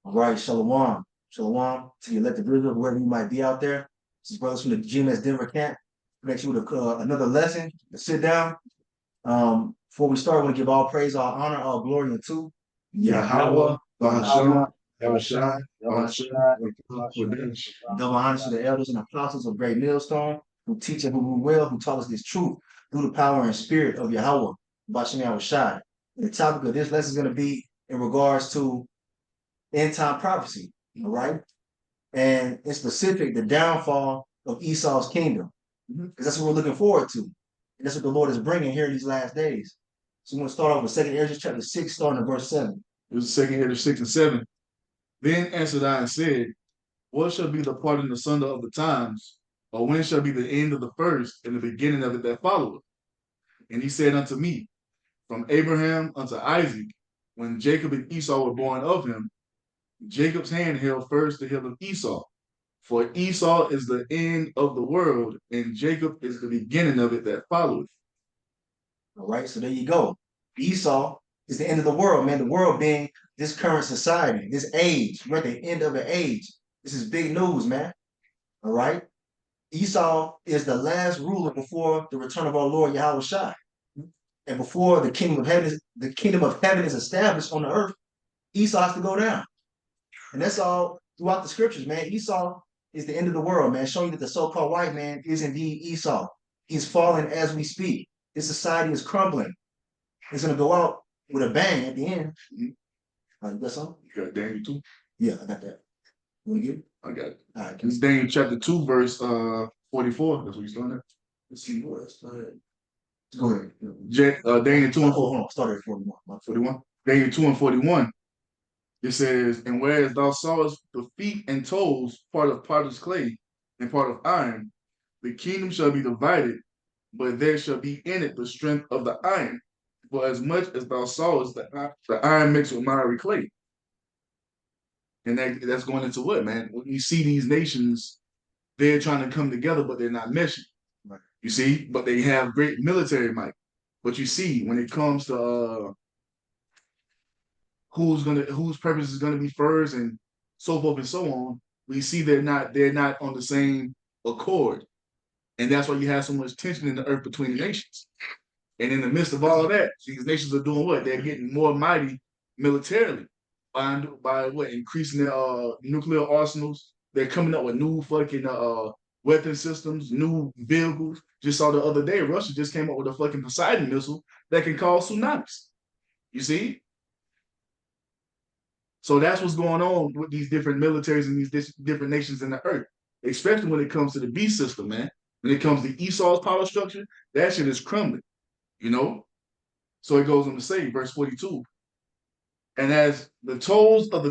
All right, Shalom. Shalom to your elected Israel, wherever you might be out there. This is brothers from the GMS Denver camp. Connect you with another lesson to sit down. Before we start, I want to give all praise, all honor, all glory unto Yahweh, Yahweh, Bahasham, Bahasham, Yahushua, Yahweh, Kodesh. double honors to the elders and apostles of Great Millstone, who teach and who rule well, who taught us this truth through the power and spirit of Yahweh, Bahasham Yahushai. The topic of this lesson is going to be in regards to end time prophecy, all right? And in specific, the downfall of Esau's kingdom, because that's what we're looking forward to. And that's what the Lord is bringing here in these last days. So we're going to start off with 2nd Ezra chapter 6, starting at verse 7. It was the second head of 6 and 7. Then answered I and said, what shall be the parting asunder of the times? Or when shall be the end of the first and the beginning of it that followeth? And he said unto me, from Abraham unto Isaac, when Jacob and Esau were born of him, Jacob's hand held first the heel of Esau. For Esau is the end of the world, and Jacob is the beginning of it that followeth. All right, so there you go. Esau is the end of the world, man. The world being this current society, this age. We're at the end of an age. This is big news, man. All right. Esau is the last ruler before the return of our Lord Yahweh Shai. And before the kingdom of heaven is established on the earth, Esau has to go down. And that's all throughout the scriptures, man. Esau is the end of the world, man, showing you that the so-called white man is indeed Esau. He's falling as we speak. This society is crumbling. It's going to go out with a bang at the end. You got something? You got Daniel 2? Yeah, I got that. You want to get it? I got it. All right. It's Daniel chapter 2, verse 44. That's what you're starting at. Let's see what else. Go ahead. Daniel 2 and 4. Hold on. Start at 41. 41. Daniel 2 and 41. It says, and whereas thou sawest the feet and toes, part of potter's clay and part of iron, the kingdom shall be divided, but there shall be in it the strength of the iron. For as much as thou sawest the iron mixed with miry clay. And that's going into what, man? When you see these nations, they're trying to come together, but they're not meshing. Right. You see, but they have great military might. But you see, when it comes to whose purpose is gonna be first and so forth and so on, we see they're not on the same accord. And that's why you have so much tension in the earth between the nations. And in the midst of all of that, these nations are doing what? They're getting more mighty militarily by what? Increasing their nuclear arsenals. They're coming up with new fucking weapon systems, new vehicles. Just saw the other day, Russia just came up with a fucking Poseidon missile that can cause tsunamis. You see? So that's what's going on with these different militaries and these different nations in the earth, especially when it comes to the beast system, man. When it comes to Esau's power structure, that shit is crumbling, you know? So it goes on to say, verse 42, and as the toes of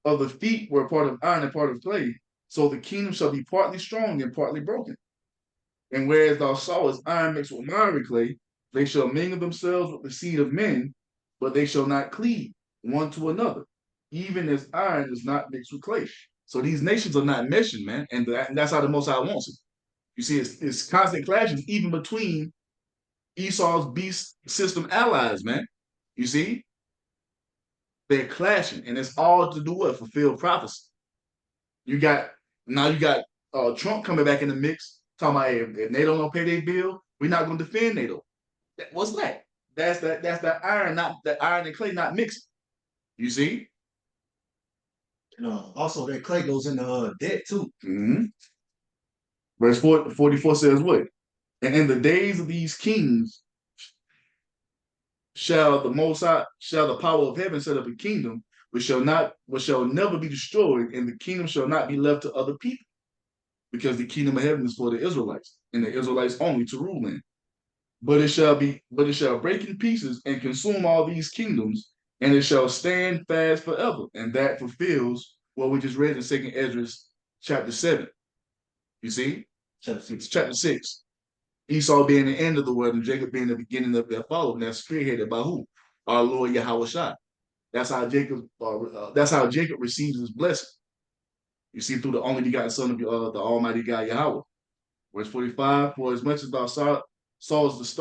the feet were part of iron and part of clay, so the kingdom shall be partly strong and partly broken. And whereas thou sawest iron mixed with miry clay, they shall mingle themselves with the seed of men, but they shall not cleave one to another, even as iron is not mixed with clay. So these nations are not meshing, man, and that's how the Most High wants it. You see, it's constant clashes even between Esau's beast system allies, man. You see? They're clashing, and it's all to do what? Fulfill prophecy. You got Trump coming back in the mix, talking about if NATO don't pay their bill, we're not going to defend NATO. What's that? That's the iron, not the iron and clay not mixing. You see? Also, that clay goes into debt too. Mm-hmm. Verse 44 says what? And in the days of these kings shall the power of heaven set up a kingdom which shall never be destroyed, and the kingdom shall not be left to other people, because the kingdom of heaven is for the Israelites, and the Israelites only to rule in. But it shall break in pieces and consume all these kingdoms, and it shall stand fast forever. And that fulfills what we just read in 2nd Ezra chapter 7. You see? Chapter 6. Esau being the end of the world and Jacob being the beginning of their follow. And that's spearheaded by who? Our Lord Yahweh Shai. That's how Jacob receives his blessing. You see, through the only begotten Son of the Almighty God Yahweh. Verse 45, for as much as thou sawest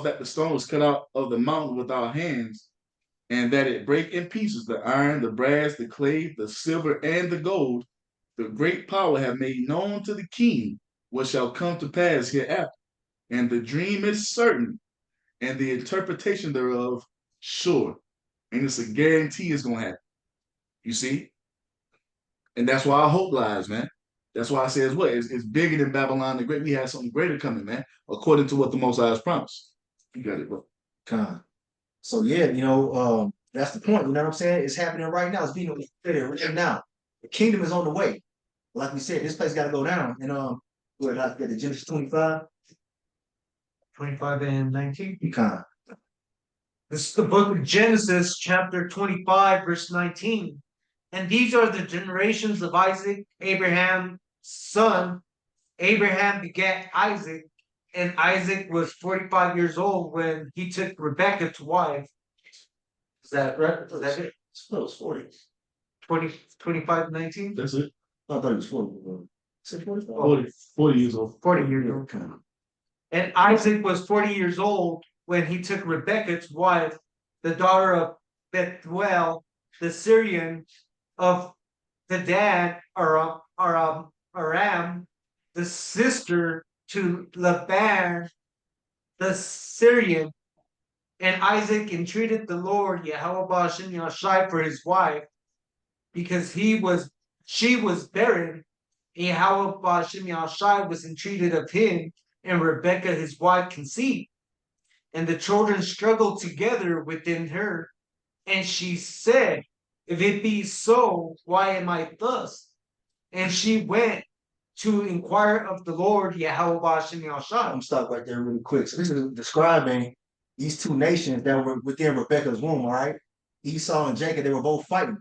that the stone was cut out of the mountain with our hands, and that it break in pieces the iron, the brass, the clay, the silver, and the gold, the great power have made known to the king what shall come to pass hereafter. And the dream is certain, and the interpretation thereof sure. And it's a guarantee it's gonna happen. You see? And that's why our hope lies, man. That's why I say it's what? It's bigger than Babylon the Great. We have something greater coming, man, according to what the Most High has promised. You got it, bro. Con. So yeah, that's the point. You know what I'm saying? It's happening right now. It's being right now. The kingdom is on the way. Like we said, this place got to go down. And what I get the Genesis 25. 25 and 19. Con. This is the book of Genesis, chapter 25, verse 19. And these are the generations of Isaac, Abraham's son. Abraham begat Isaac, and Isaac was 45 years old when he took Rebekah to wife. Is that right? Is that it? It was 40. 25, 19? That's it. I thought it was 40. Say 45? 40 years old. 40 years old. Con. And Isaac was 40 years old when he took Rebekah to wife, the daughter of Bethuel, the Syrian, of the dad Aram, the sister to Laban, the Syrian. And Isaac entreated the Lord Yahweh Ba'ashem Yahshai for his wife, because she was barren. Yahweh Ba'ashem Yahshai was entreated of him, and Rebekah his wife conceived. And the children struggled together within her, and she said, if it be so, why am I thus? And she went to inquire of the Lord Yahweh Ba'ashem I'm Yahshai. gonna stop right there really quick. So this is describing these two nations that were within Rebekah's womb, all right? Esau and Jacob, they were both fighting,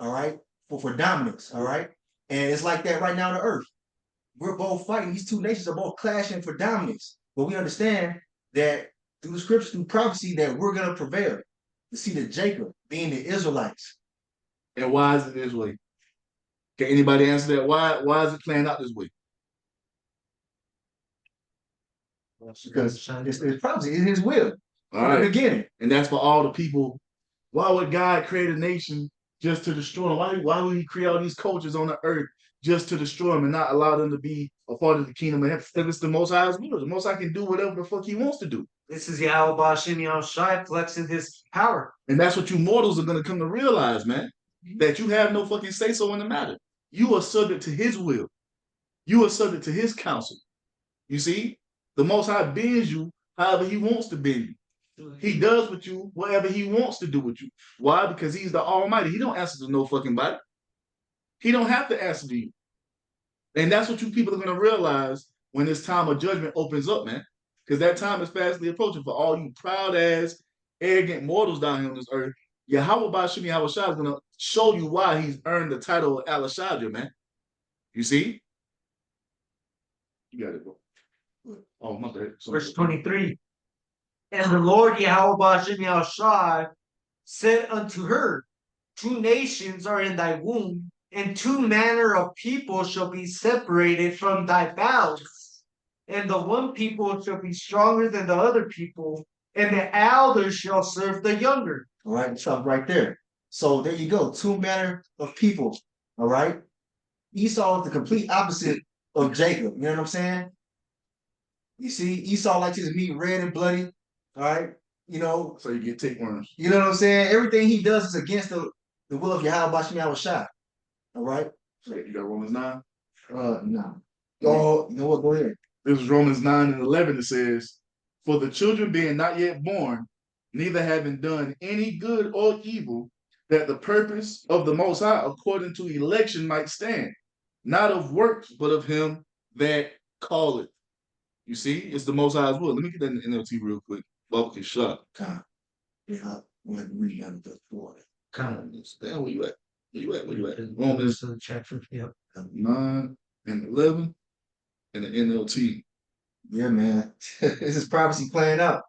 all right, for dominance, all right? And it's like that right now on the earth. We're both fighting. These two nations are both clashing for dominance. But we understand that through the scriptures, through prophecy, that we're gonna prevail. The seed of Jacob being the Israelites. And why is it this way? Can anybody answer that? Why is it playing out this way? Because it's prophecy, it's his will. All From the right. beginning. And that's for all the people. Why would God create a nation just to destroy them? Why would he create all these cultures on the earth just to destroy them and not allow them to be a part of the kingdom of heaven? If it's the Most High's will, the Most High can do whatever the fuck he wants to do. This is Yahweh Ba'ashem Yahshai flexing his power. And that's what you mortals are going to come to realize, man, that you have no fucking say-so in the matter. You are subject to his will. You are subject to his counsel. You see? The Most High bends you however he wants to bend you. He does with you whatever he wants to do with you. Why? Because he's the Almighty. He don't answer to no fucking body. He don't have to answer to you. And that's what you people are going to realize when this time of judgment opens up, man. Because that time is fastly approaching for all you proud-ass, arrogant mortals down here on this earth. Yahweh Ba'ashem Yahushua is going to show you why he's earned the title of Alashadra, man. You see? You got it, bro. Oh, my bad. Verse 23. And the Lord Yahweh Ba'ashem Yahshai said unto her, two nations are in thy womb, and two manner of people shall be separated from thy bowels. And the one people shall be stronger than the other people, and the elder shall serve the younger. All right, stop right there. So there you go. Two manner of people. All right. Esau is the complete opposite of Jacob. You know what I'm saying? You see, Esau likes his meat red and bloody. All right. So you get tapeworms. You know what I'm saying? Everything he does is against the will of Yahweh Ba'ashem Yahushua. All right. So you got Romans 9? No. Oh, you know what? Go ahead. This is Romans 9 and 11. It says, for the children being not yet born, neither having done any good or evil, that the purpose of the Most High according to election might stand, not of works, but of him that calleth. You see, it's the Most High's will. Let me get that in the NLT real quick. Bubba can shut up. Yeah, I went read under the floor. Damn, where you at? Where you at? Romans chapter. Yep. 9 and 11 and the NLT. Yeah, man. This is prophecy playing out.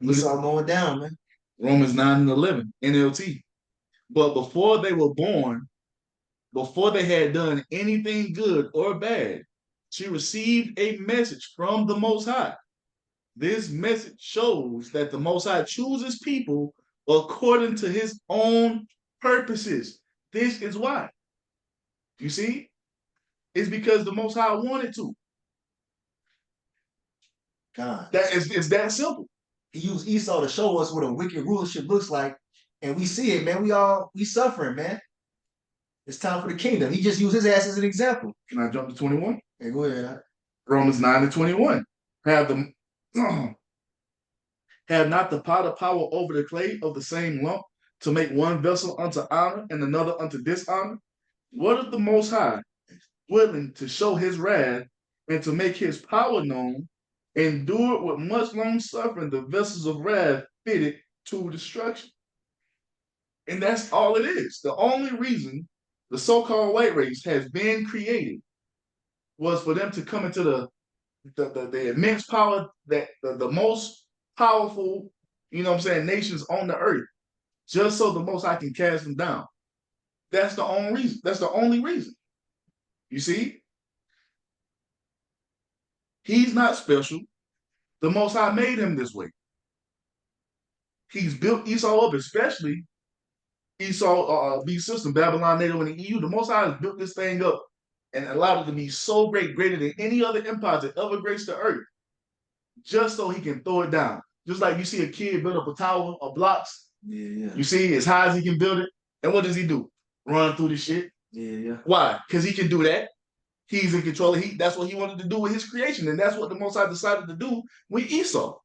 Esau going down, man. Romans 9 and 11, NLT. But before they were born, before they had done anything good or bad, she received a message from the Most High. This message shows that the Most High chooses people according to his own purposes. This is why. You see? It's because the Most High wanted to. God. It's that simple. He used Esau to show us what a wicked rulership looks like. And we see it, man. We suffering, man. It's time for the kingdom. He just used his ass as an example. Can I jump to 21? Hey, go ahead. Romans 9:21. Have not the potter power over the clay of the same lump to make one vessel unto honor and another unto dishonor? What if the Most High, willing to show his wrath and to make his power known, endured with much long suffering the vessels of wrath fitted to destruction? And that's all it is. The only reason the so-called white race has been created was for them to come into the immense power that the most powerful, you know what I'm saying, nations on the earth, just so the Most High can cast them down. That's the only reason. That's the only reason. You see? He's not special. The Most High made him this way. He's built Esau up, especially Esau, B system, Babylon, NATO, and the EU. The Most High has built this thing up and allowed it to be so great, greater than any other empire that ever graced the earth, just so he can throw it down. Just like you see a kid build up a tower of blocks. Yeah. You see as high as he can build it. And what does he do? Run through the shit. Yeah. Why? Because he can do that. He's in control. That's what he wanted to do with his creation. And that's what the Most High decided to do with Esau.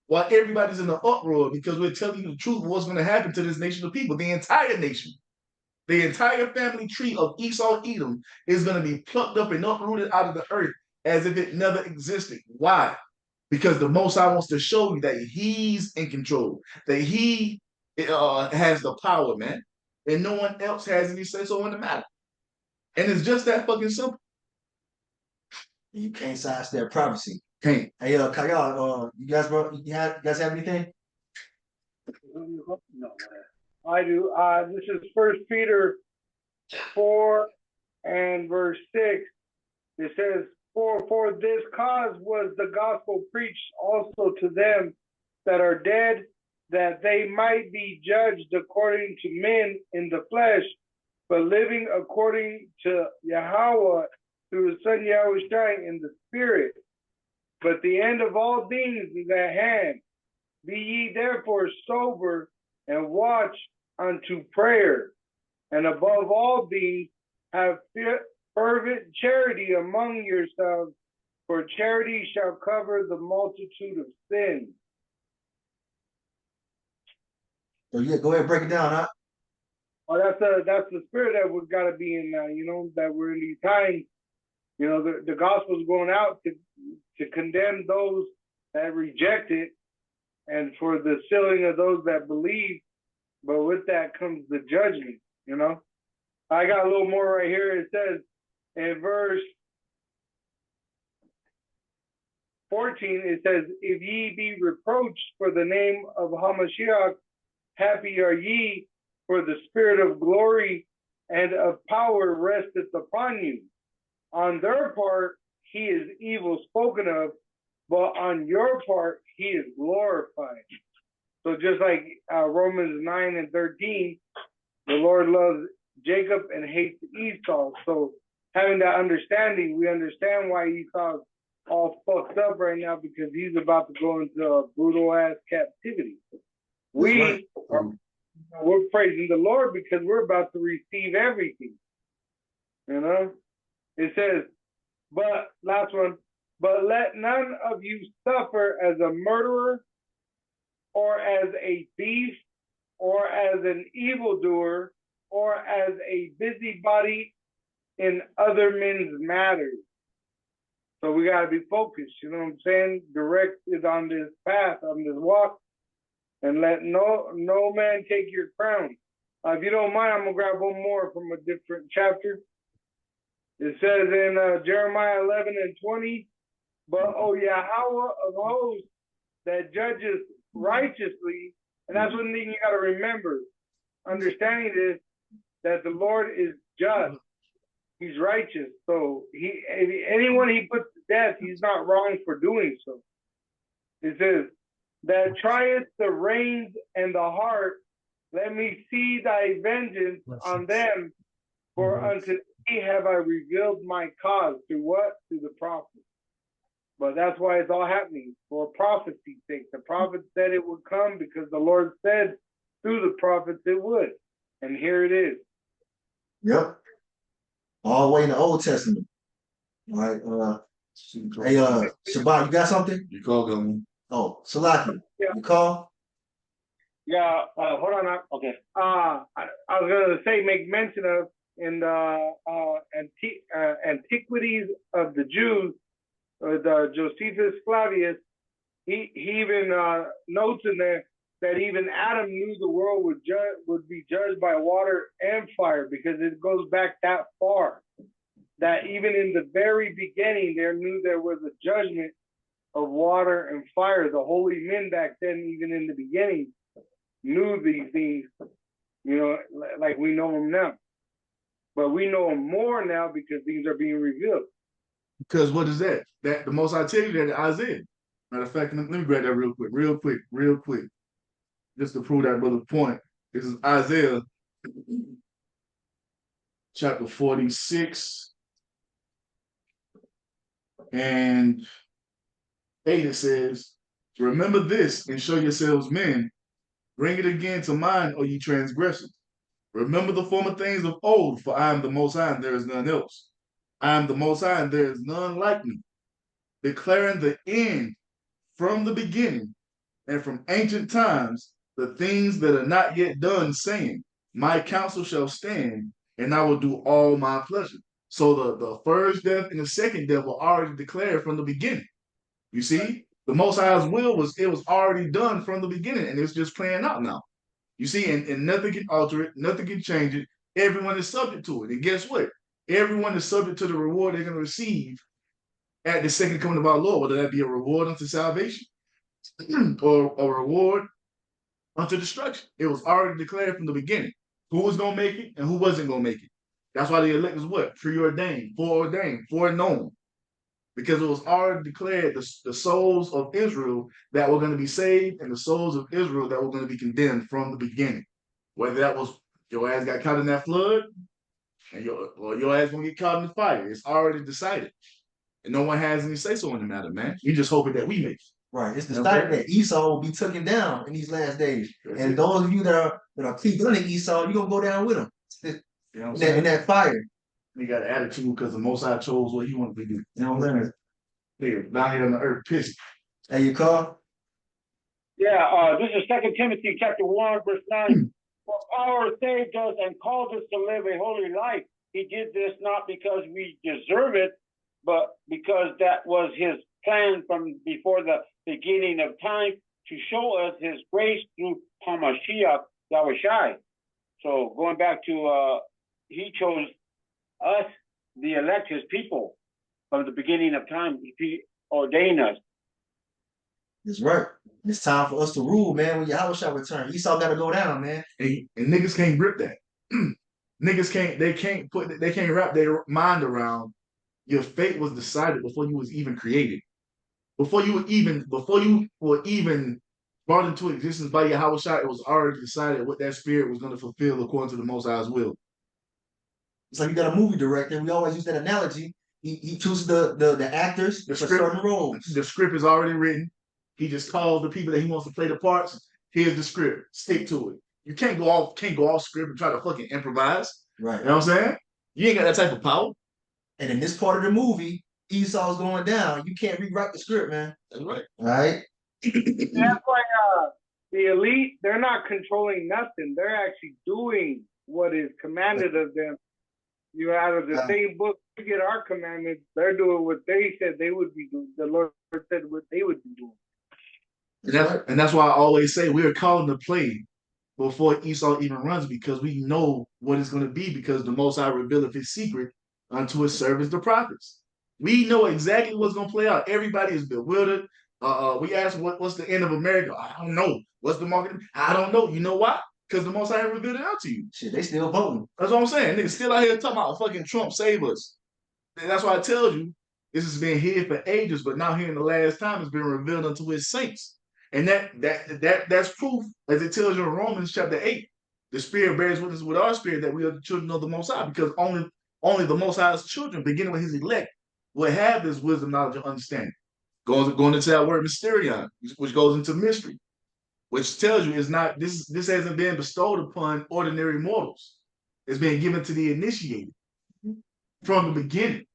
While everybody's in an uproar because we're telling you the truth of what's going to happen to this nation of people, the entire nation. The entire family tree of Esau Edom is going to be plucked up and uprooted out of the earth as if it never existed. Why? Because the Most High wants to show you that he's in control, that he has the power, man, and no one else has any say so in the matter. And it's just that fucking simple. You can't sidestep prophecy. Can't. Hey, Kyle, you guys have anything? No, I do. This is First Peter 4 and verse 6. It says, For this cause was the gospel preached also to them that are dead, that they might be judged according to men in the flesh, but living according to Yahweh through the Son Yahushua in the Spirit. But the end of all things is at hand. Be ye therefore sober and watch unto prayer. And above all things, have fervent charity among yourselves, for charity shall cover the multitude of sins. So yeah, go ahead and break it down, huh? Oh, that's the spirit that we've got to be in now, that we're in these times. The gospel's going out to condemn those that reject it and for the sealing of those that believe. But with that comes the judgment, I got a little more right here. It says in verse 14, it says, If ye be reproached for the name of Hamashiach, happy are ye, for the spirit of glory and of power resteth upon you. On their part, he is evil spoken of, but on your part, he is glorified. So just like Romans 9 and 13, the Lord loves Jacob and hates Esau. So having that understanding, we understand why Esau's all fucked up right now, because he's about to go into a brutal ass captivity. We're praising the Lord because we're about to receive everything. It says, but last one, but let none of you suffer as a murderer, or as a thief, or as an evildoer, or as a busybody in other men's matters. So we got to be focused, you know what I'm saying? Directed on this path, on this walk, and let no man take your crown. If you don't mind, I'm going to grab one more from a different chapter. It says in Jeremiah 11 and 20, but O Yahweh of hosts that judges righteously, and that's one thing you got to remember, understanding this, that the Lord is just, he's righteous. So anyone he puts to death, he's not wrong for doing so. It says, that trieth the reins and the heart, let me see thy vengeance on them, for unto thee have I revealed my cause. Through what? Through the prophet. But that's why it's all happening for prophecy's sake. The prophet said it would come because the Lord said through the prophets it would. And here it is. Yep. All the way in the Old Testament. All right. Hey, Shabbat, you got something? You call them. Oh, Salaki, Yeah. you call? Yeah, hold on. Okay. I was going to say, make mention of in the Antiquities of the Jews, the Josephus Flavius, he even notes in there that even Adam knew the world would be judged by water and fire, because it goes back that far. That even in the very beginning, they knew there was a judgment of water and fire. The holy men back then, even in the beginning, knew these things, like we know them now. But we know them more now because these are being revealed. Because what is that? That the Most High tell you that in Isaiah. Matter of fact, let me grab that real quick, just to prove that brother's point. This is Isaiah chapter 46 and 8. It says, "Remember this and show yourselves men. Bring it again to mind, O ye transgressors. Remember the former things of old, for I am the Most High, and there is none else. I am the Most High, and there is none like me, declaring the end from the beginning and from ancient times, the things that are not yet done, saying, my counsel shall stand, and I will do all my pleasure." So the first death and the second death were already declared from the beginning. You see, the Most High's will was already done from the beginning, and it's just playing out now. You see, and nothing can alter it, nothing can change it. Everyone is subject to it. And guess what? Everyone is subject to the reward they're going to receive at the second coming of our Lord, whether that be a reward unto salvation or a reward unto destruction. It was already declared from the beginning who was going to make it and who wasn't going to make it. That's why the elect was what? Preordained, foreordained, foreknown. Because it was already declared the souls of Israel that were going to be saved and the souls of Israel that were going to be condemned from the beginning. Whether that was your ass got caught in that flood and your ass going to get caught in the fire. It's already decided. And no one has any say-so in the matter, man. We just hoping that we make it. Right. It's decided that Esau will be taken down in these last days. And those of you that are keep gunning Esau, you're going to go down with them. You know what I'm saying? In that fire. He got an attitude because the Most High chose what he wanted to do. You know what I'm saying? Here, down here on the earth, pissing. Hey, you call? Yeah, this is 2 Timothy chapter 1, verse 9. For power saved us and called us to live a holy life. He did this not because we deserve it, but because that was his plan from before the beginning of time, to show us his grace through Hamashiach Yahushai. So going back to, he chose us, the elect, his people, from the beginning of time. He ordained us. That's right. It's time for us to rule, man. When Yahweh shall return, Esau got to go down, man. And niggas can't grip that. Niggas can't wrap their mind around your fate was decided before you was even created. Before you were even brought into existence by Yahweh Shai, it was already decided what that spirit was going to fulfill according to the Most High's will. It's like you got a movie director. We always use that analogy. He chooses the actors for certain roles. The script is already written. He just calls the people that he wants to play the parts. Here's the script. Stick to it. You can't go off script and try to fucking improvise. Right. You know what I'm saying? You ain't got that type of power. And in this part of the movie, Esau's going down. You can't rewrite the script, man. That's right. Right? That's why the elite, they're not controlling nothing. They're actually doing what is commanded of them. You out of the same book, we get our commandments. They're doing what they said they would be doing. The Lord said what they would be doing. And that's why I always say we're calling the play before Esau even runs, because we know what it's going to be, because the Most High revealeth his secret unto his servants, the prophets. We know exactly what's going to play out. Everybody is bewildered. We ask what's the end of America? I don't know. What's the market? I don't know. You know why? Because the Most High revealed it out to you. Shit, they still voting. That's what I'm saying. Niggas still out here talking about fucking Trump save us. And that's why I tell you, this has been hid for ages, but now here in the last time, it's been revealed unto his saints. And that's proof, as it tells you in Romans chapter 8. The Spirit bears witness with our spirit that we are the children of the Most High, because only the Most High's children, beginning with his elect, will have this wisdom, knowledge, and understanding. Going into that word mysterion, which goes into mystery, which tells you it's not this hasn't been bestowed upon ordinary mortals. It's been given to the initiated from the beginning.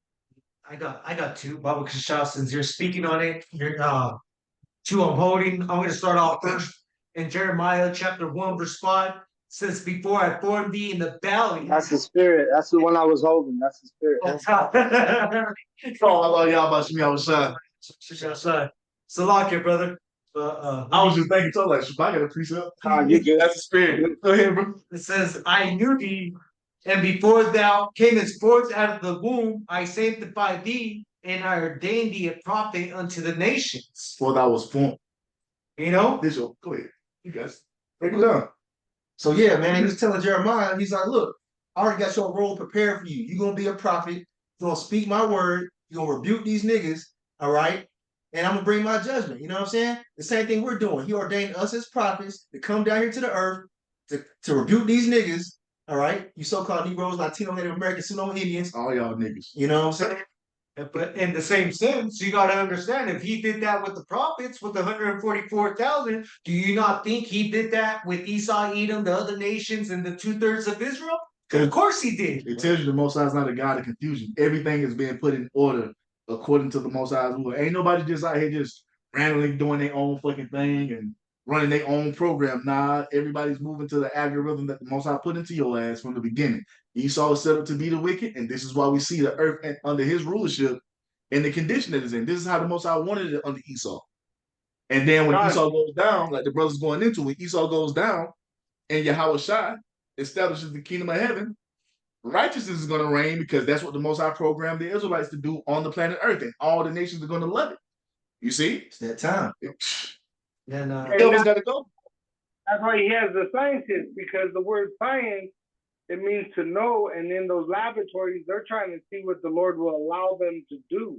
I got two, Baba Kasha, since you're speaking on it. You're two I'm holding. I'm gonna start off first in Jeremiah chapter 1, verse 5. Says, before I formed thee in the belly. That's the spirit. That's the one I was holding. That's the spirit. Oh, I love y'all about me. I was shy. Salakia, brother. I was just thinking, so like, I got a precept. You good? That's the spirit. Go ahead, bro. It says, I knew thee, and before thou camest forth out of the womb, I sanctified thee, and I ordained thee a prophet unto the nations. Before thou was formed. You know? Go ahead. You guys, break it down. So yeah, man, he was telling Jeremiah, he's like, look, I already got your role prepared for you. You're gonna be a prophet, you're gonna speak my word, you're gonna rebuke these niggas, all right? And I'm gonna bring my judgment. You know what I'm saying? The same thing we're doing. He ordained us as prophets to come down here to the earth to rebuke these niggas, all right? You so-called Negroes, Latino, Native Americans, Suno Indians. All y'all niggas. You know what I'm saying? But in the same sense, you got to understand, if he did that with the prophets, with the 144,000, do you not think he did that with Esau, Edom, the other nations, and the 2/3 of Israel? Of course he did. It tells you the Most High is not a God of confusion. Everything is being put in order according to the Most High's will. Ain't nobody just out here just randomly doing their own fucking thing and running their own program. Nah, everybody's moving to the algorithm that the Most High put into your ass from the beginning. Esau is set up to be the wicked, and this is why we see the earth under his rulership in the condition that it's in. This is how the Most High wanted it under Esau. And then when Esau goes down, like the brothers going into, when Esau goes down and Yahweh Shai establishes the kingdom of heaven, righteousness is going to reign, because that's what the Most High programmed the Israelites to do on the planet Earth, and all the nations are going to love it. You see? It's that time. And Devil's got to go. That's why he has the scientists, because the word science, it means to know, and in those laboratories, they're trying to see what the Lord will allow them to do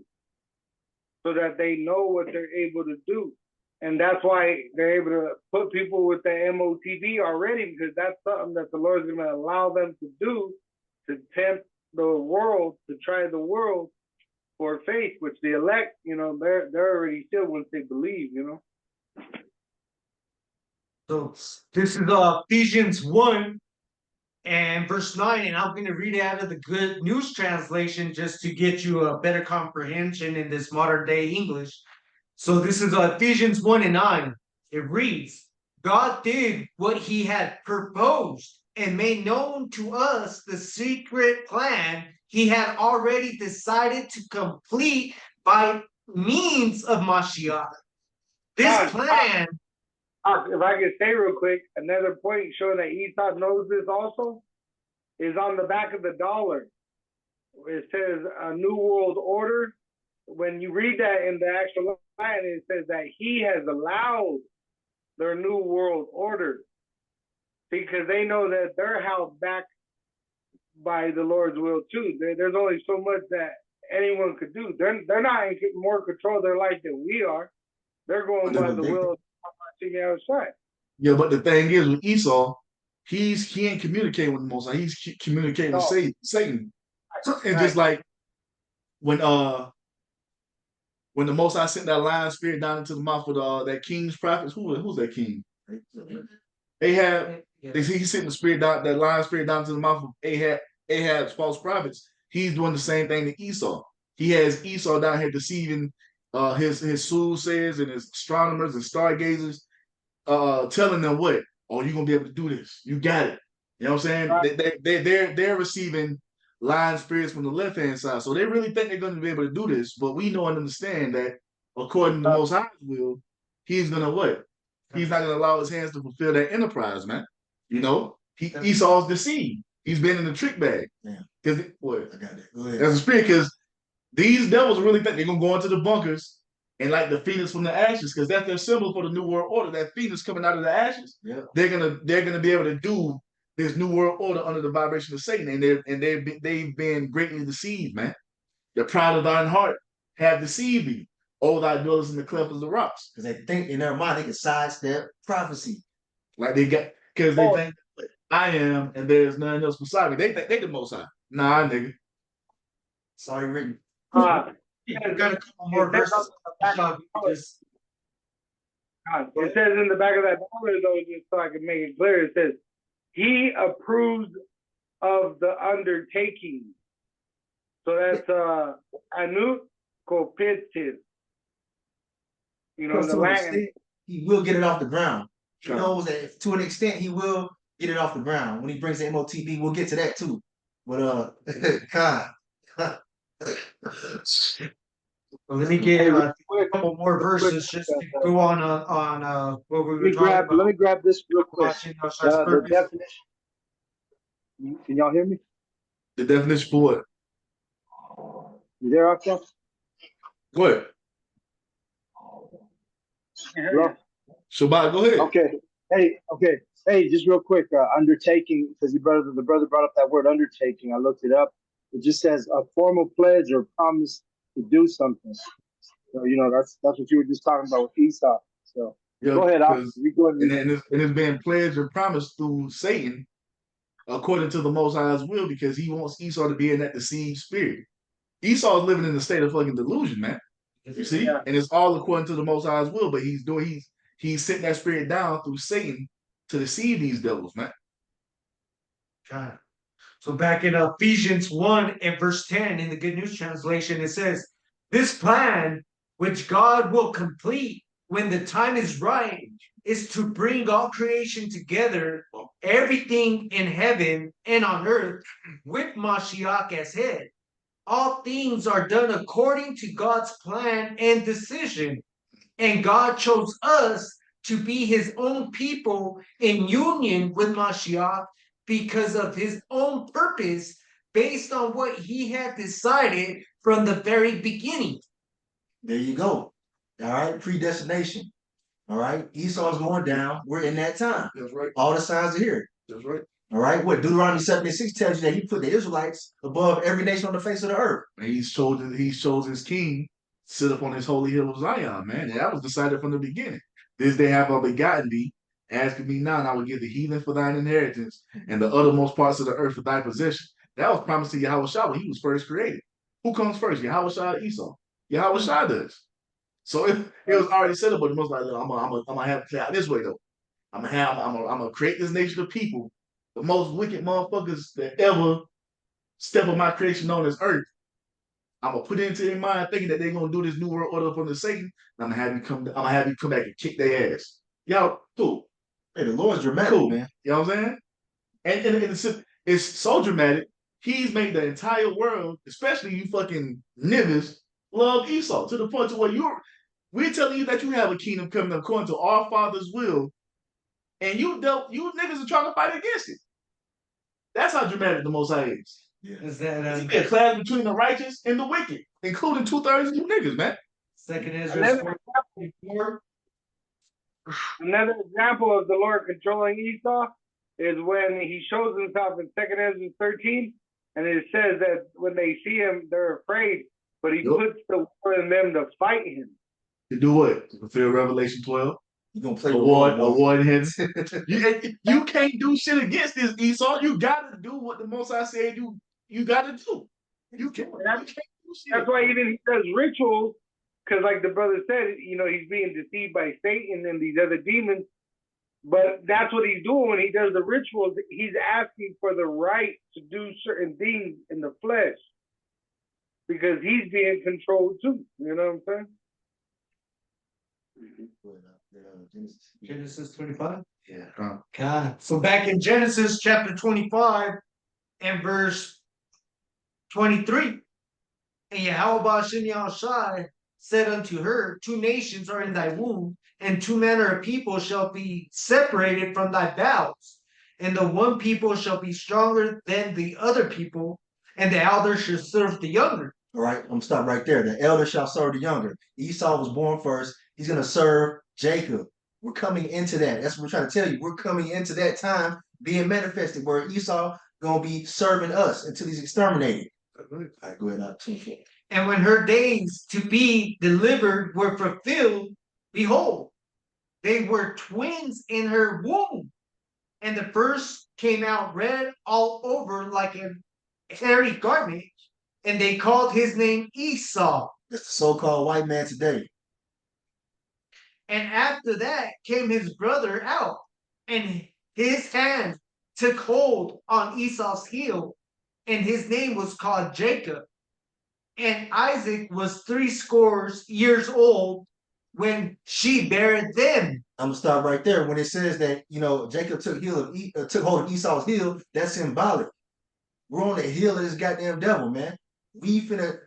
so that they know what they're able to do. And that's why they're able to put people with the MOTV already, because that's something that the Lord's going to allow them to do, to tempt the world, to try the world for faith, which the elect, they're already still once they believe, so this is Ephesians 1 and verse 9, and I'm going to read it out of the Good News Translation just to get you a better comprehension in this modern day English. So this is Ephesians 1 and 9. It reads, God did what he had proposed and made known to us the secret plan he had already decided to complete by means of Mashiach. This plan... If I could say real quick, another point showing that Esau knows this also is on the back of the dollar. It says a new world order. When you read that in the actual line, it says that he has allowed their new world order, because they know that they're held back by the Lord's will too. There's only so much that anyone could do. They're not in more control of their life than we are. They're going by the will of outside. Yeah, but the thing is, with Esau, he ain't communicating with the Most High. He's communicating with Satan. And just like when the Most High sent that lion spirit down into the mouth of that king's prophets, who's that king? Ahab. He sent the spirit down, that lion spirit down to the mouth of Ahab's false prophets. He's doing the same thing to Esau. He has Esau down here deceiving his soothsayers and his astronomers and stargazers, telling them what? Oh, you're gonna be able to do this. You got it. You know what I'm saying? Right. They're receiving lying spirits from the left hand side, so they really think they're going to be able to do this. But we know and understand that according to Most High's will, he's gonna what? He's not gonna allow his hands to fulfill that enterprise, man. Esau's deceived. He's been in the trick bag. Yeah. Because what? I got it. Go ahead. That's a spirit, because these devils really think they're gonna go into the bunkers and like the phoenix from the ashes, because that's their symbol for the new world order. That phoenix coming out of the ashes. Yeah. They're gonna be able to do this new world order under the vibration of Satan, and they've been greatly deceived, man. The pride of thine heart have deceived you. Oh, thy dwellers in the cleft of the rocks. Because they think in their mind they can sidestep prophecy. Like they got, because they think I am, and there's none else beside me. They think they the most high. Nah, nigga. It's already written. You got a couple more verses. Just It says in the back of that dollar, though, just so I can make it clear, it says, he approves of the undertaking. So that's anut copitis. You know, To the an Latin. extent, he will get it off the ground. He Sure. knows that to an extent he will get it off the ground. When he brings the MOTB, we'll get to that too. But God. let me get a couple more verses just to go on what we were talking about. Let me grab this real quick. The Purpose. definition. Can y'all hear me? The definition for what? You there, Arthur? What? Hello? Shabbat, go ahead. Okay. Hey, just real quick, undertaking, because the brother brought up that word undertaking. I looked it up. It just says a formal pledge or promise to do something. So, you know, that's what you were just talking about with Esau. So Yeah, go ahead, Al. You go ahead. And it's been pledged or promised through Satan, according to the Most High's will, because he wants Esau to be in that deceived spirit. Esau is living in a state of fucking delusion, man. You see? Yeah. And it's all according to the Most High's will, but he's sitting that spirit down through Satan to deceive these devils, man. God. So back in Ephesians 1 and verse 10 in the Good News Translation, it says, this plan, which God will complete when the time is right, is to bring all creation together, everything in heaven and on earth, with Mashiach as head. All things are done according to God's plan and decision. And God chose us to be his own people in union with Mashiach because of his own purpose based on what he had decided from the very beginning. There you go. All right, predestination. All right, Esau's going down. We're in that time. That's right. All the signs are here. That's right. All right, what Deuteronomy 7:6 tells you that he put the Israelites above every nation on the face of the earth. And he chose his king to sit up on his holy hill of Zion, man. And that was decided from the beginning. This day have I begotten thee, asking me now, and I will give the heathen for thine inheritance, and the uttermost parts of the earth for thy possession. That was promised to Yahweh Shah when he was first created. Who comes first, Yahweh Shah or Esau? Yahweh Shah does. So it was already set up, but it was like, I'm gonna have it play out this way though. I'm gonna create this nation of people, the most wicked motherfuckers that ever step on my creation on this earth. I'm gonna put it into their mind thinking that they're gonna do this new world order up under Satan. And I'm gonna have you come back and kick their ass. Y'all, cool. Hey, the Lord's dramatic, Cool, man. You know what I'm saying? And it's so dramatic. He's made the entire world, especially you fucking niggas, love Esau to the point to where we're telling you that you have a kingdom coming according to our Father's will, and you niggas are trying to fight against it. That's how dramatic the Most High is. Yeah. Is that He be a clash between the righteous and the wicked, including 2/3 of you niggas, man. Second Ezra 4? Another example of the Lord controlling Esau is when he shows himself in 2 Ezra 13, and it says that when they see him, they're afraid, but he puts the war in them to fight him. To do what? To fulfill Revelation 12. You gonna play Award in heaven. You can't do shit against this, Esau. You gotta do what the Most High said you gotta do. You can't do shit. That's why even he does rituals, because like the brother said, you know, he's being deceived by Satan and these other demons. But that's what he's doing when he does the rituals. He's asking for the right to do certain things in the flesh, because he's being controlled too. You know what I'm saying? Genesis 25? Yeah. God. So back in Genesis chapter 25 and verse 23, and Yahweh Shem Yahushai said unto her, 2 nations are in thy womb, and 2 manner of people shall be separated from thy bowels. And the one people shall be stronger than the other people, and the elder shall serve the younger. All right, I'm gonna stop right there. The elder shall serve the younger. Esau was born first. He's gonna serve Jacob. We're coming into that. That's what we're trying to tell you. We're coming into that time being manifested where Esau gonna be serving us until he's exterminated. All right, go ahead. And when her days to be delivered were fulfilled, behold, they were twins in her womb. And the first came out red all over like a hairy garment, and they called his name Esau. That's the so-called white man today. And after that came his brother out, and his hand took hold on Esau's heel, and his name was called Jacob. And Isaac was 60 years old when she bare them. I'm gonna stop right there. When it says that Jacob took hold of Esau's heel, that's symbolic. We're on the heel of this goddamn devil, man. We finna.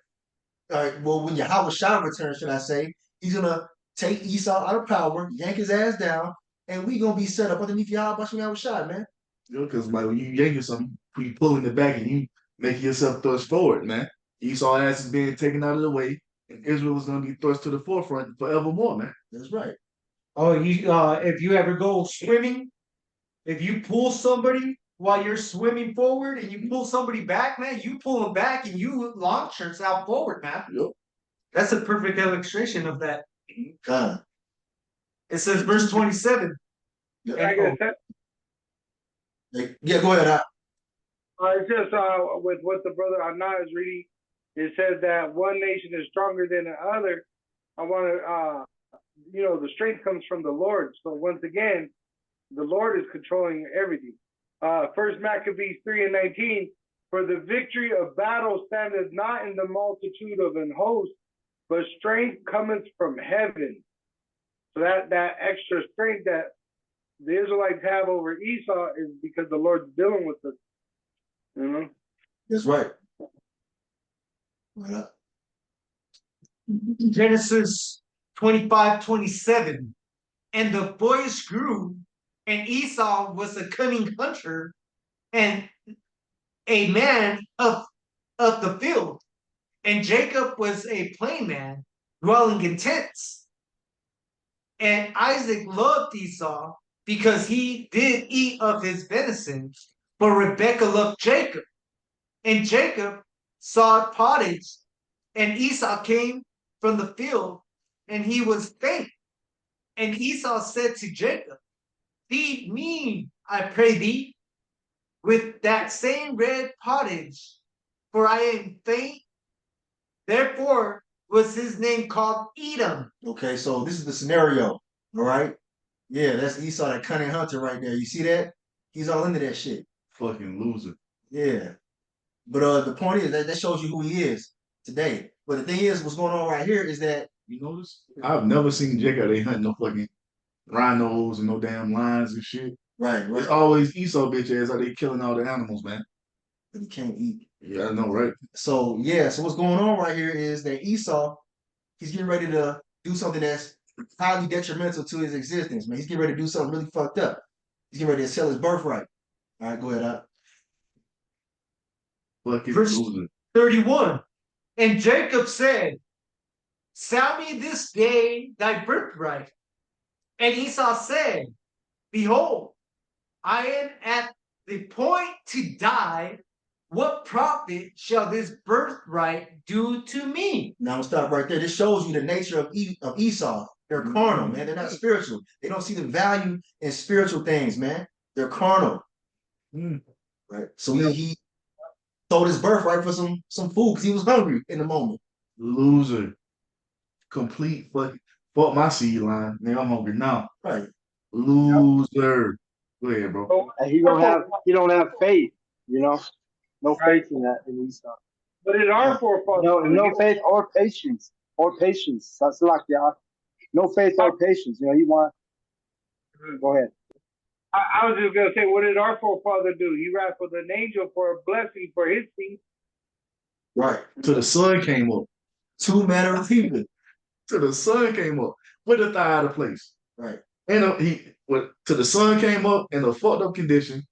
All right. Well, when Yahweh Shah returns, should I say, he's gonna take Esau out of power, yank his ass down, and we gonna be set up underneath Yahweh Shah, man. Because like when you yanking something, you pulling it back and you making yourself thrust forward, man. Esau ass is being taken out of the way, and Israel is gonna be thrust to the forefront forevermore, man. That's right. Oh, if you ever go swimming, if you pull somebody while you're swimming forward and you pull somebody back, man, you pull them back and you launch yourself forward, man. Yep. That's a perfect illustration of that. God. It says verse 27. Yeah, I guess that, yeah, go ahead. it's just with what the brother Anna is reading, it says that one nation is stronger than the other. I want to, the strength comes from the Lord. So once again, the Lord is controlling everything. First Maccabees 3:19, for the victory of battle standeth not in the multitude of an host, but strength cometh from heaven. So that extra strength that the Israelites have over Esau is because the Lord's dealing with us. You know? That's right. Right up. Genesis 25:27. And the boys grew, and Esau was a cunning hunter and a man of the field, and Jacob was a plain man, dwelling in tents. And Isaac loved Esau because he did eat of his venison, but Rebekah loved Jacob. And Jacob saw pottage, and Esau came from the field, and he was faint. And Esau said to Jacob, feed me, I pray thee, with that same red pottage, for I am faint. Therefore was his name called Edom. Okay, so this is the scenario. All right. Yeah, that's Esau, that cunning hunter right there. You see that? He's all into that shit. Fucking loser. Yeah. But the point is that shows you who he is today. But the thing is, what's going on right here is that You notice? I've never seen Jacob they hunting no fucking rhinos and no damn lions and shit. right, It's right. always Esau bitch ass out there killing all the animals, man. But he can't eat. Yeah, I know, right? So yeah, so what's going on right here is that Esau, he's getting ready to do something that's highly detrimental to his existence, man. He's getting ready to do something really fucked up. He's getting ready to sell his birthright. All right, go ahead. Fucking Verse loser. 31. And Jacob said, sell me this day thy birthright. And Esau said, behold, I am at the point to die. What profit shall this birthright do to me? Now I'm gonna stop right there. This shows you the nature of Esau. They're carnal, man. They're not spiritual. They don't see the value in spiritual things, man. They're carnal. Right. So he sold his birthright for some food because he was hungry in the moment. Loser. Complete fucking fuck my seed line. Nigga, I'm hungry now. Right. Loser. Go ahead, bro. So, And he don't have faith, no faith in that in Esau. but in our forefathers, No faith or patience. That's like no faith or patience. You want. Go ahead. I was just gonna say, what did our forefather do? He wrapped with an angel for a blessing for his seed. Right. Till the sun came up. Two manner of people. Till the sun came up. With the thigh out of place. Right. And till the sun came up in a fucked up condition.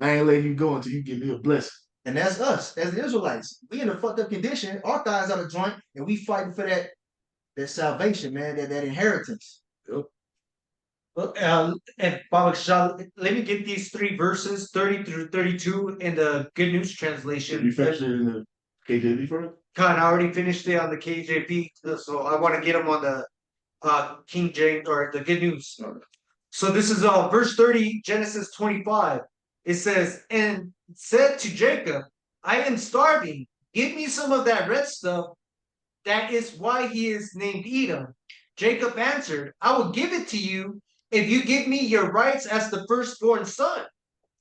I ain't letting you go until you give me a blessing. And that's us as the Israelites. We in a fucked up condition. Our thighs out of joint, and we fighting for that salvation, man. That inheritance. Yep. And Baba Shah, let me get these 3 verses, 30 through 32, in the Good News translation. You fetched it in the KJV first. Con, I already finished it on the KJV, so I want to get them on the King James or the Good News. So this is verse 30, Genesis 25. It says, and said to Jacob, I am starving. Give me some of that red stuff. That is why he is named Edom. Jacob answered, I will give it to you if you give me your rights as the firstborn son.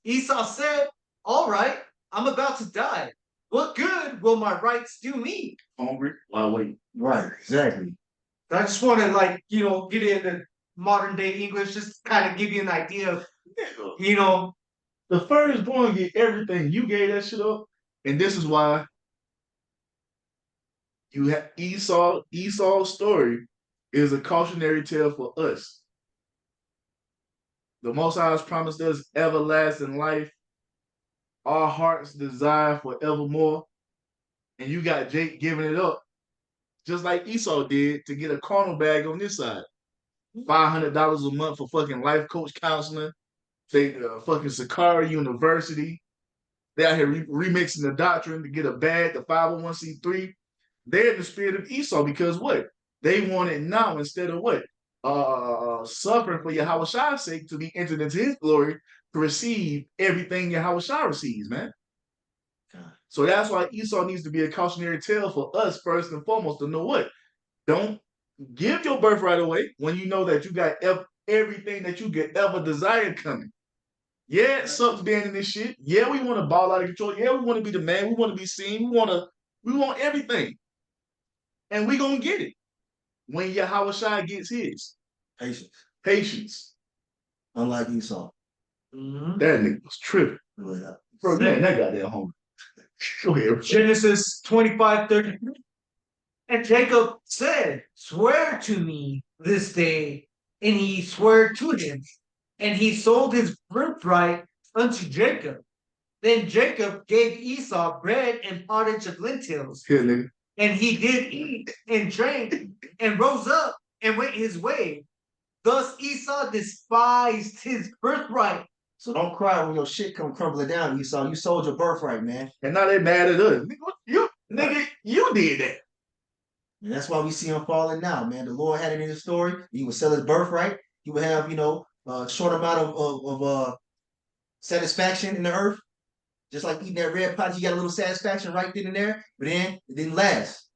Esau said, all right, I'm about to die. What good will my rights do me? Hungry while waiting. Right, exactly. I just want to get into modern day English, just kind of give you an idea of, The firstborn get everything. You gave that shit up. And this is why you have Esau. Esau's story is a cautionary tale for us. The Most High has promised us everlasting life, our heart's desire forevermore. And you got Jake giving it up, just like Esau did, to get a carnal bag on this side. $500 a month for fucking life coach counseling. They fucking Sakara University. They out here remixing the doctrine to get a bag, the 501c3. They're in the spirit of Esau because what? They want it now instead of what? Suffering for Yahweh Shai's sake to be entered into his glory to receive everything Yahweh Shai receives, man. So that's why Esau needs to be a cautionary tale for us first and foremost to know what? Don't give your birthright away when you know that you got everything that you could ever desire coming. Yeah, it sucks being in this shit. Yeah, we want to ball out of control. Yeah, we want to be the man. We want to be seen. We want everything. And we gonna get it when Yahweh Shai gets his. Patience. Unlike Esau. Mm-hmm. That nigga was tripping. Bro, man, that goddamn homie. Go ahead. Genesis 25:33. And Jacob said, swear to me this day. And he swore to him. And he sold his birthright unto Jacob. Then Jacob gave Esau bread and pottage of lentils. Here, nigga. And he did eat and drank and rose up and went his way. Thus Esau despised his birthright. So don't cry when your shit come crumbling down, Esau. You sold your birthright, man. And now they mad at us. You did that. And that's why we see him falling now, man. The Lord had it in his story. He would sell his birthright. He would have, a short amount of satisfaction in the earth. Just like eating that red pot, you got a little satisfaction right then and there, but then it didn't last.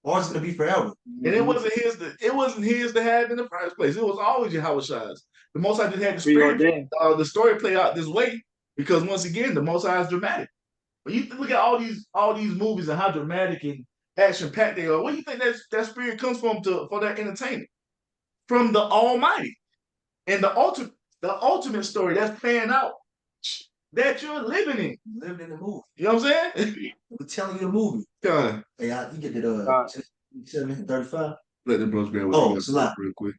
Ours is gonna be forever. And it wasn't his to have in the first place. It was always Yahweh Shai's. The Most High just had the spirit. The story play out this way because once again, the Most High is dramatic. When you look at all these movies and how dramatic and action packed they are, where do you think that spirit comes from for that entertainment? From the Almighty. And the ultimate story that's playing out that you're living in. Living in the movie. You know what I'm saying? We're telling you the movie. God. Hey, you get that 7:35. Let them bros grab with Oh, it's a lot. real quick.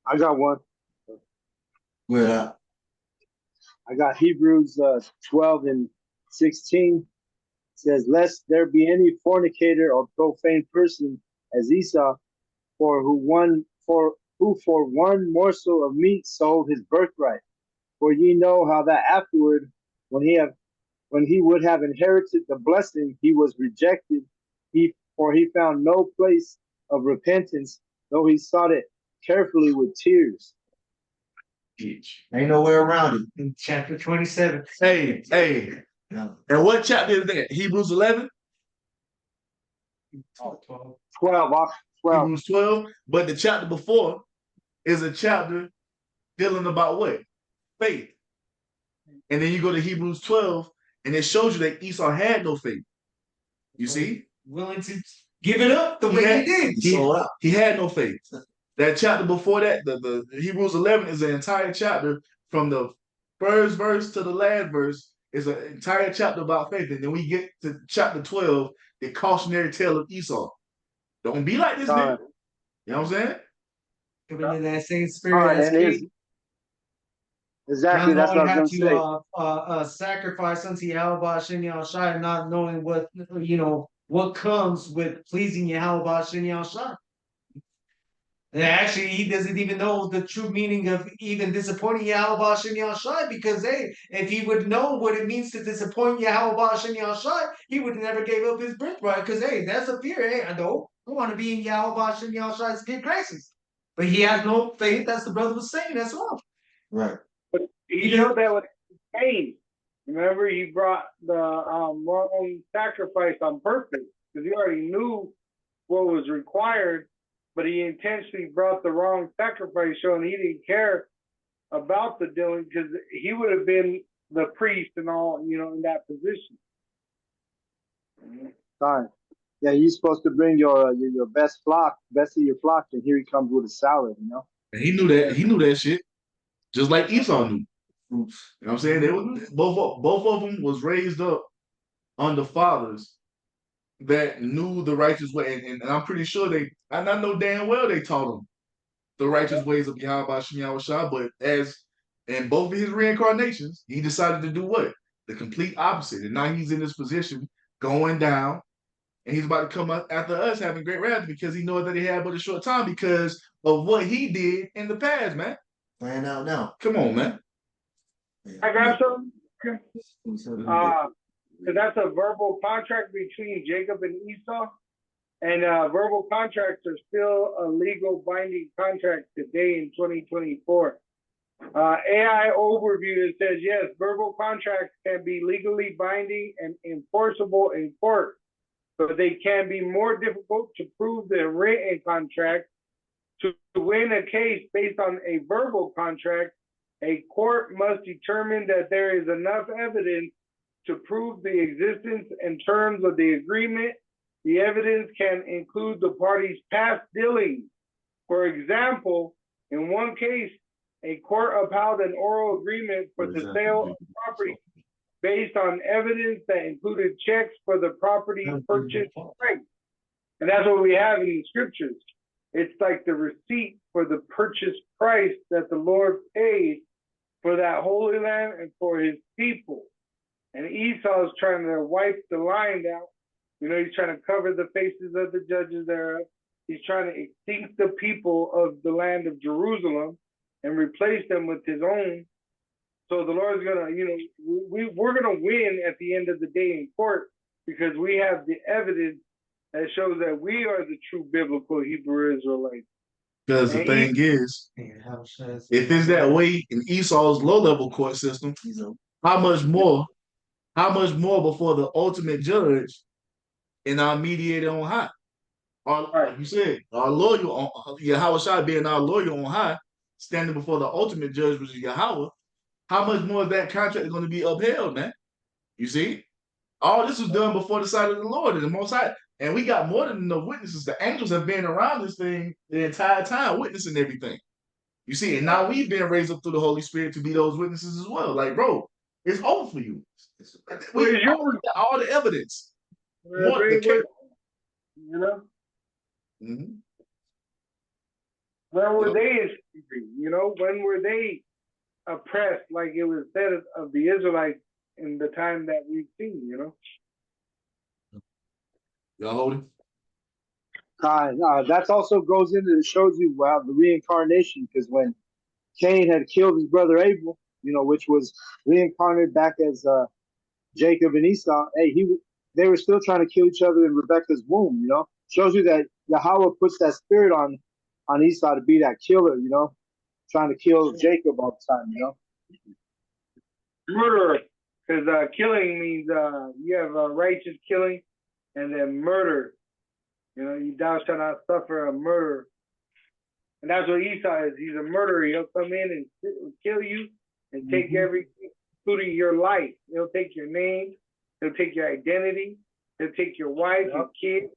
I got one. Where I got Hebrews 12 and 16. It says, lest there be any fornicator or profane person as Esau, who for one morsel of meat sold his birthright. For ye know how that afterward, when he would have inherited the blessing, he was rejected. For he found no place of repentance, though he sought it carefully with tears. ain't nowhere around it. In chapter 27. Hey. No. And what chapter is that? Hebrews 11? 12. Hebrews 12. But the chapter before is a chapter dealing about what? Faith. And then you go to Hebrews 12, and it shows you that Esau had no faith. You see? Willing to give it up the way he did. He had no faith. That chapter before that, the Hebrews 11 is an entire chapter from the first verse to the last verse is an entire chapter about faith. And then we get to chapter 12, the cautionary tale of Esau. Don't be like this nigga. You know what I'm saying? Coming in that same spirit as Cain. Exactly, that's what I was going to say. Sacrifice unto Yahweh Shem Yahushai, not knowing what comes with pleasing Yahweh Shem Yahushai. And actually, he doesn't even know the true meaning of even disappointing Yahweh Shem Yahshai, because hey, if he would know what it means to disappoint Yahweh Shem Yahshai, he would never gave up his birthright. Because hey, that's a fear. Hey, I want to be in Yahweh Shem Yahshai's good graces. But he has no faith, as the brother was saying, as well. Right. But he showed that with Cain. Remember, he brought the wrong sacrifice on purpose because he already knew what was required, but he intentionally brought the wrong sacrifice, showing he didn't care about the dealing because he would have been the priest and all, in that position. Fine. Yeah, you're supposed to bring your best best of your flock, and here he comes with a salad, you know? And he knew that. He knew that shit. Just like Esau knew. You know what I'm saying? They were, both of them was raised up under fathers that knew the righteous way. And I'm pretty sure I know damn well they taught them the righteous ways of Yahweh Shem Yahushua, but as in both of his reincarnations, he decided to do what? The complete opposite. And now he's in this position going down, and he's about to come up after us having great wrath because he knows that he had but a short time because of what he did in the past, man. Playing out now. Come on, man. I got some. So that's a verbal contract between Jacob and Esau. And verbal contracts are still a legal binding contract today in 2024. AI overview, it says, yes, verbal contracts can be legally binding and enforceable in court, but they can be more difficult to prove than written contracts. To win a case based on a verbal contract, a court must determine that there is enough evidence to prove the existence and terms of the agreement. The evidence can include the parties' past dealings. For example, in one case, a court upheld an oral agreement for the sale of property based on evidence that included checks for the property purchase price. And that's what we have in the scriptures. It's like the receipt for the purchase price that the Lord paid for that Holy Land and for his people. And Esau is trying to wipe the line out. He's trying to cover the faces of the judges thereof. He's trying to extinct the people of the land of Jerusalem and replace them with his own. So the Lord's gonna, we're gonna win at the end of the day in court because we have the evidence that shows that we are the true biblical Hebrew Israelites. Because the thing is, if it's that way in Esau's low-level court system, how much more before the ultimate judge and our mediator on high? Like you said, our lawyer, Yahweh being our lawyer on high, standing before the ultimate judge, which is Yahweh, how much more of that contract is going to be upheld, man? You see? All this was done before the sight of the Lord and the Most High. And we got more than enough witnesses. The angels have been around this thing the entire time, witnessing everything. You see? And now we've been raised up through the Holy Spirit to be those witnesses as well. Like, bro, it's over for you. We got all the evidence. Mm-hmm. Where were they in slavery? When were they oppressed, like it was said of the Israelites in the time that we've seen, Y'all holding? That also goes into, it shows you the reincarnation, because when Cain had killed his brother Abel, which was reincarnated back as Jacob and Esau, they were still trying to kill each other in Rebekah's womb, Shows you that Yahweh puts that spirit on Esau to be that killer, trying to kill Jacob all the time, Murderer, because killing means you have righteous killing, and then murder. Thou shalt not suffer a murder. And that's what Esau is. He's a murderer. He'll come in and kill you and take everything, including your life. He'll take your name. He'll take your identity. He'll take your wife, your kids.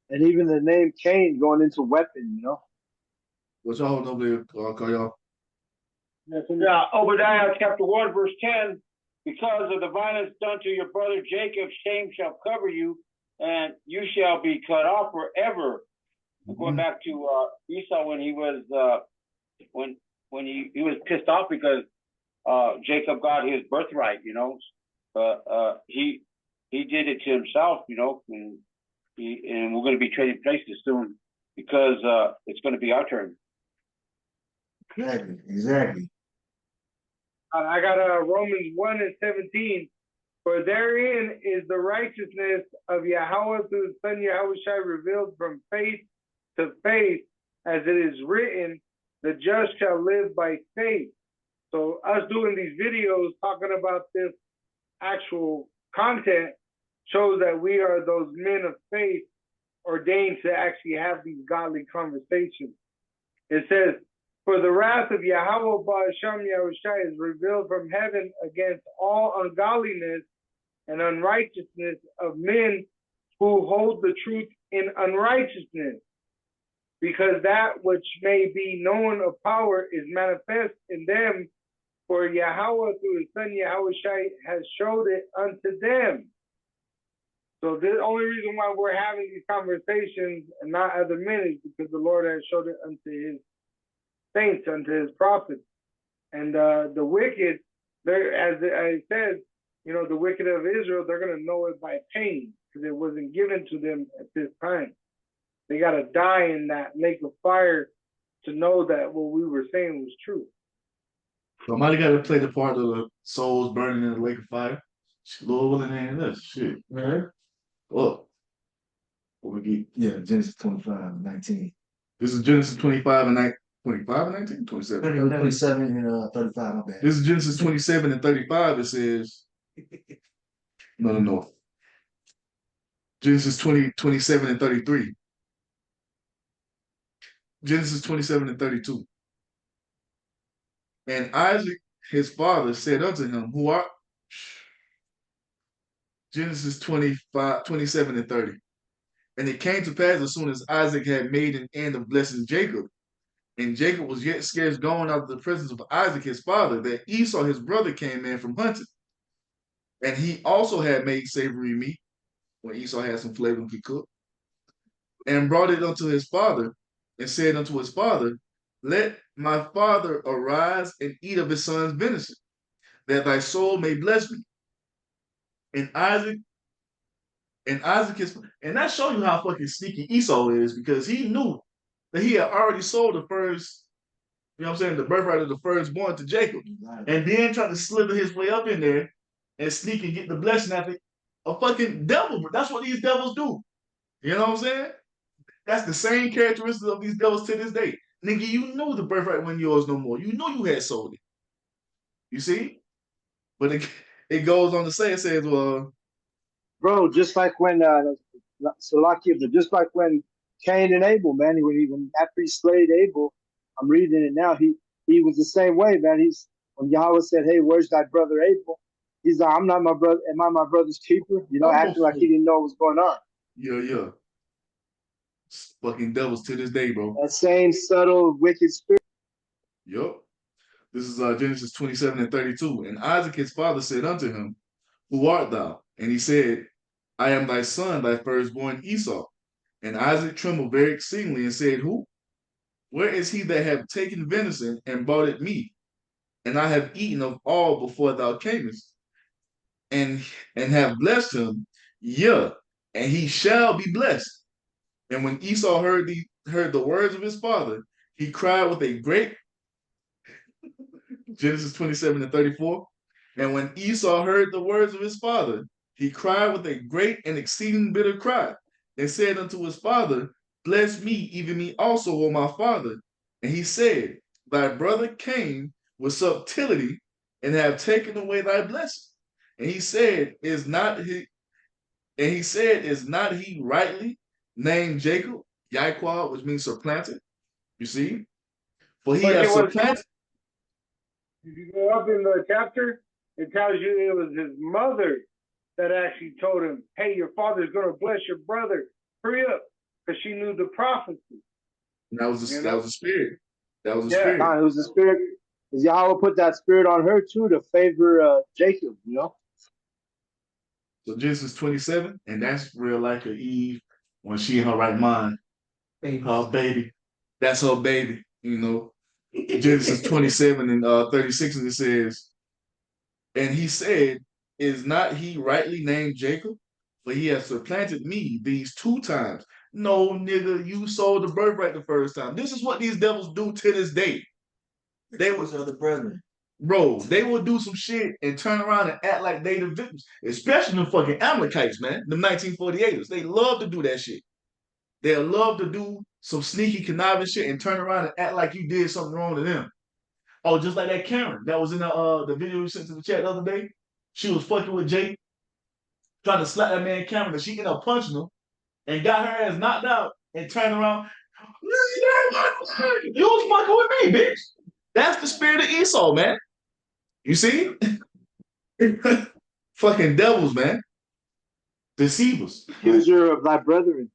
And even the name Cain going into weapon, What's y'all holding over there? I'll call y'all. Yeah, Obadiah chapter 1, verse 10. Because of the violence done to your brother Jacob, shame shall cover you, and you shall be cut off forever. Going back to Esau when he was when he was pissed off because Jacob got his birthright, he did it to himself, and we're going to be trading places soon. because it's going to be our turn. Exactly. I got Romans 1:17. For therein is the righteousness of Yahweh through his son Yahushua revealed from faith to faith, as it is written, the just shall live by faith. So us doing these videos talking about this actual content shows that we are those men of faith ordained to actually have these godly conversations. It says, for the wrath of Yahweh Ba'asham Yahushua is revealed from heaven against all ungodliness and unrighteousness of men who hold the truth in unrighteousness, because that which may be known of power is manifest in them, for Yahweh through his son Yahushua has showed it unto them. So the only reason why we're having these conversations and not other men is because the Lord has showed it unto his saints, unto his prophets. And the wicked, as it says, you know, the wicked of Israel, they're going to know it by pain because it wasn't given to them at this time. They got to die in that lake of fire to know that what we were saying was true. Somebody got to play the part of the souls burning in the lake of fire. Lord willing, ain't this shit. Right. Look. What we get? Yeah, Genesis 25:19. This is Genesis 25 and 19. 25 and 19? 27. 27 and 35, my bad. This is Genesis 27 and 35. It says, no. Genesis 27 and 33. Genesis 27 and 32. And Isaac, his father, said unto him, who art? Genesis 27 and 30. And it came to pass as soon as Isaac had made an end of blessing Jacob, and Jacob was yet scarce gone out of the presence of Isaac his father, that Esau his brother came in from hunting. And he also had made savory meat, when Esau had some flavor he cooked, and brought it unto his father, and said unto his father, let my father arise and eat of his son's venison, that thy soul may bless me. And that show you how fucking sneaky Esau is, because he knew that he had already sold the first, you know what I'm saying, the birthright of the firstborn to Jacob, and then trying to slither his way up in there and sneak and get the blessing after a fucking devil. That's what these devils do. You know what I'm saying? That's the same characteristics of these devils to this day. Nigga, you knew the birthright wasn't yours no more. You knew you had sold it. You see? But it goes on to say, it says, well, Bro, just like when Salakia, just like when Cain and Abel, man, when after he slayed Abel, I'm reading it now, he was the same way, man. When Yahweh said, hey, where's thy brother Abel? He's like, I'm not my brother, am I my brother's keeper? You know, acting like he didn't know what was going on. Yeah. Fucking devils to this day, bro. That same subtle, wicked spirit. Yup. This is Genesis 27 and 32. And Isaac his father said unto him, who art thou? And he said, I am thy son, thy firstborn Esau. And Isaac trembled very exceedingly and said, who? Where is he that hath taken venison and brought it me? And I have eaten of all before thou camest, and have blessed him, yea, and he shall be blessed. And when Esau heard the words of his father, he cried with a great, Genesis 27 and 34. And when Esau heard the words of his father, he cried with a great and exceeding bitter cry, and said unto his father, bless me, even me also, O my father. And he said, thy brother came with subtlety, and have taken away thy blessing. And he said, is not he rightly named Jacob, Yaiqua, which means supplanted? You see? For he has supplanted. If you go up in the chapter, it tells you it was his mother that actually told him, hey, your father's going to bless your brother. Hurry up. Because she knew the prophecy. And that was the spirit. That was the Yeah, spirit. nah, it was the spirit. Because Yahweh put that spirit on her too to favor Jacob, you know? So Genesis 27, and that's real like her Eve when she in her right mind. Her baby. That's her baby, you know. Genesis 27 and 36, and it says, and he said, is not he rightly named Jacob? For he has supplanted me these 2 times. No, nigga, you sold the birthright the first time. This is what these devils do to this day. They was other brethren. Bro, they will do some shit and turn around and act like they the victims, especially the fucking Amalekites, man. The 1948ers. They love to do that shit. They love to do some sneaky conniving shit and turn around and act like you did something wrong to them. Oh, just like that Karen that was in the video you sent to the chat the other day. She was fucking with Jake, trying to slap that man Cameron, and she ended up punching him and got her ass knocked out and turned around. You was fucking with me, bitch. That's the spirit of Esau, man. You see? Fucking devils, man. Deceivers. Accuser of thy brethren.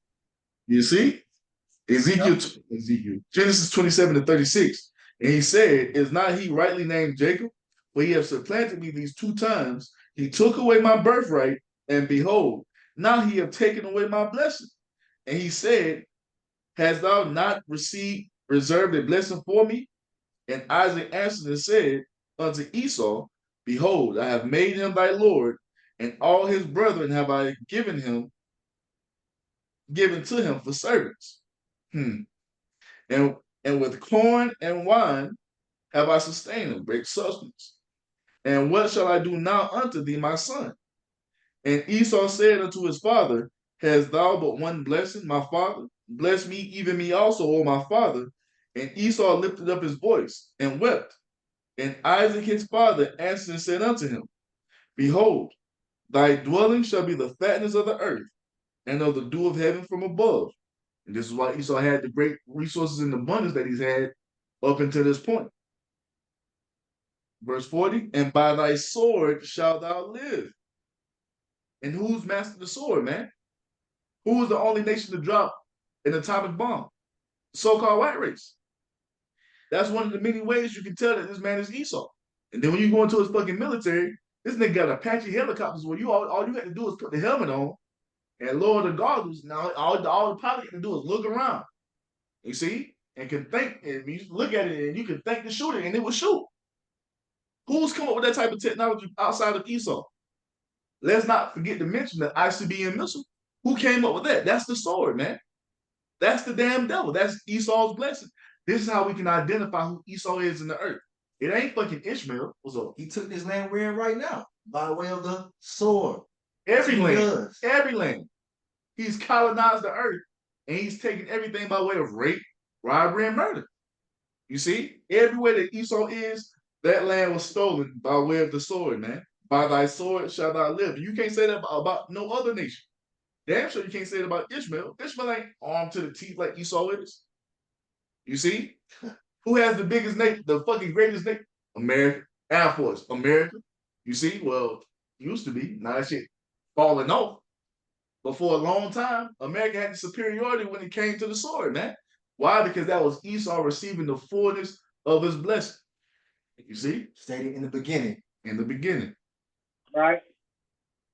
You see? Ezekiel, Genesis 27-36. And he said, is not he rightly named Jacob? For he has supplanted me these 2 times. He took away my birthright, and behold, now he have taken away my blessing. And he said, hast thou not reserved a blessing for me? And Isaac answered and said unto Esau, behold, I have made him thy Lord, and all his brethren have I given to him for servants. And with corn and wine have I sustained him, great substance. And what shall I do now unto thee, my son? And Esau said unto his father, hast thou but one blessing, my father? Bless me, even me also, O my father. And Esau lifted up his voice and wept. And Isaac his father answered and said unto him, behold, thy dwelling shall be the fatness of the earth, and of the dew of heaven from above. And this is why Esau had the great resources and abundance that he's had up until this point. Verse 40, and by thy sword shalt thou live. And who's mastered the sword, man? Who is the only nation to drop an atomic bomb? The so-called white race. That's one of the many ways you can tell that this man is Esau. And then when you go into his fucking military, this nigga got Apache helicopters where all you got to do is put the helmet on and lower the goggles. Now all the pilot can do is look around. You see? And can think, and you look at it and you can think the shooter and it will shoot. Who's come up with that type of technology outside of Esau? Let's not forget to mention the ICBM missile. Who came up with that? That's the sword, man. That's the damn devil. That's Esau's blessing. This is how we can identify who Esau is in the earth. It ain't fucking Ishmael. What's up? He took this land we're in right now by way of the sword. Every land. Every land. He's colonized the earth and he's taken everything by way of rape, robbery, and murder. You see? Everywhere that Esau is, that land was stolen by way of the sword, man. By thy sword shall thou live. You can't say that about no other nation. Damn sure you can't say it about Ishmael. Ishmael ain't armed to the teeth like Esau is. You see? Who has the biggest nation, the fucking greatest nation? America. Air Force. America. You see? Well, used to be. Now that shit falling off. But for a long time, America had the superiority when it came to the sword, man. Why? Because that was Esau receiving the fullness of his blessing. You see? Stated in the beginning. In the beginning. Right.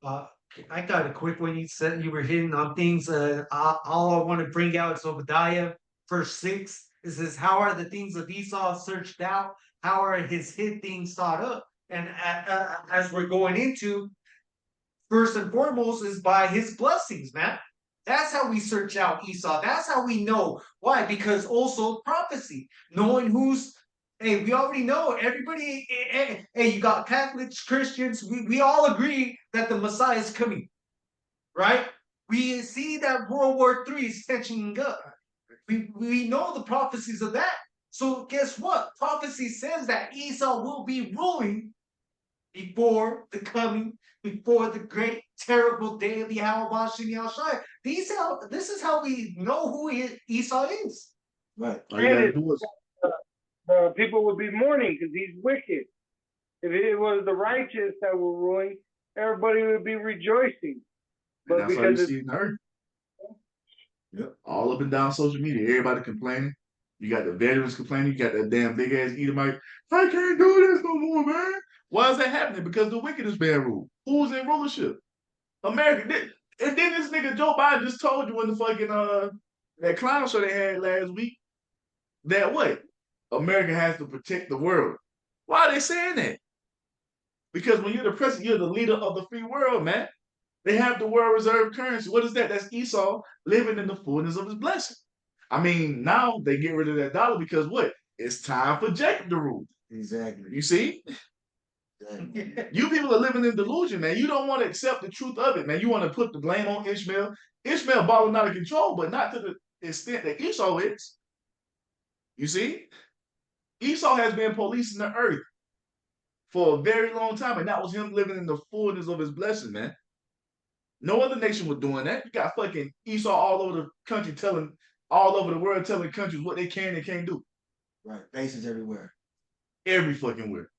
I got a quick one. You said you were hitting on things. All I want to bring out is Obadiah, verse 6. It says, how are the things of Esau searched out? How are his hid things sought up? And as we're going into, first and foremost is by his blessings, man. That's how we search out Esau. That's how we know. Why? Because also prophecy, knowing who's. Hey, we already know everybody. Hey, you got Catholics, Christians. We all agree that the Messiah is coming, right? We see that World War III is catching up. We know the prophecies of that. So guess what? Prophecy says that Esau will be ruling before the great, terrible day of Yahweh Shem Yahshai. This is how we know who Esau is. Right. All you gotta do is people would be mourning because he's wicked. If it was the righteous that were ruling, everybody would be rejoicing. But that's how you see it in the earth. Yep. All up and down social media, everybody complaining. You got the veterans complaining. You got that damn big ass Edomite. I can't do this no more, man. Why is that happening? Because the wicked is being ruled. Who's in rulership? America did. And then this nigga Joe Biden just told you in the fucking that clown show they had last week that what? America has to protect the world. Why are they saying that? Because when you're the president, you're the leader of the free world, man. They have the world reserve currency. What is that? That's Esau living in the fullness of his blessing. I mean, now they get rid of that dollar because what? It's time for Jacob to rule. Exactly. You see? Exactly. You people are living in delusion, man. You don't want to accept the truth of it, man. You want to put the blame on Ishmael. Ishmael balling out of control, but not to the extent that Esau is. You see? Esau has been policing the earth for a very long time, and that was him living in the fullness of his blessing, man. No other nation was doing that. You got fucking Esau all over the country all over the world telling countries what they can and can't do. Right. Bases everywhere. Every fucking where.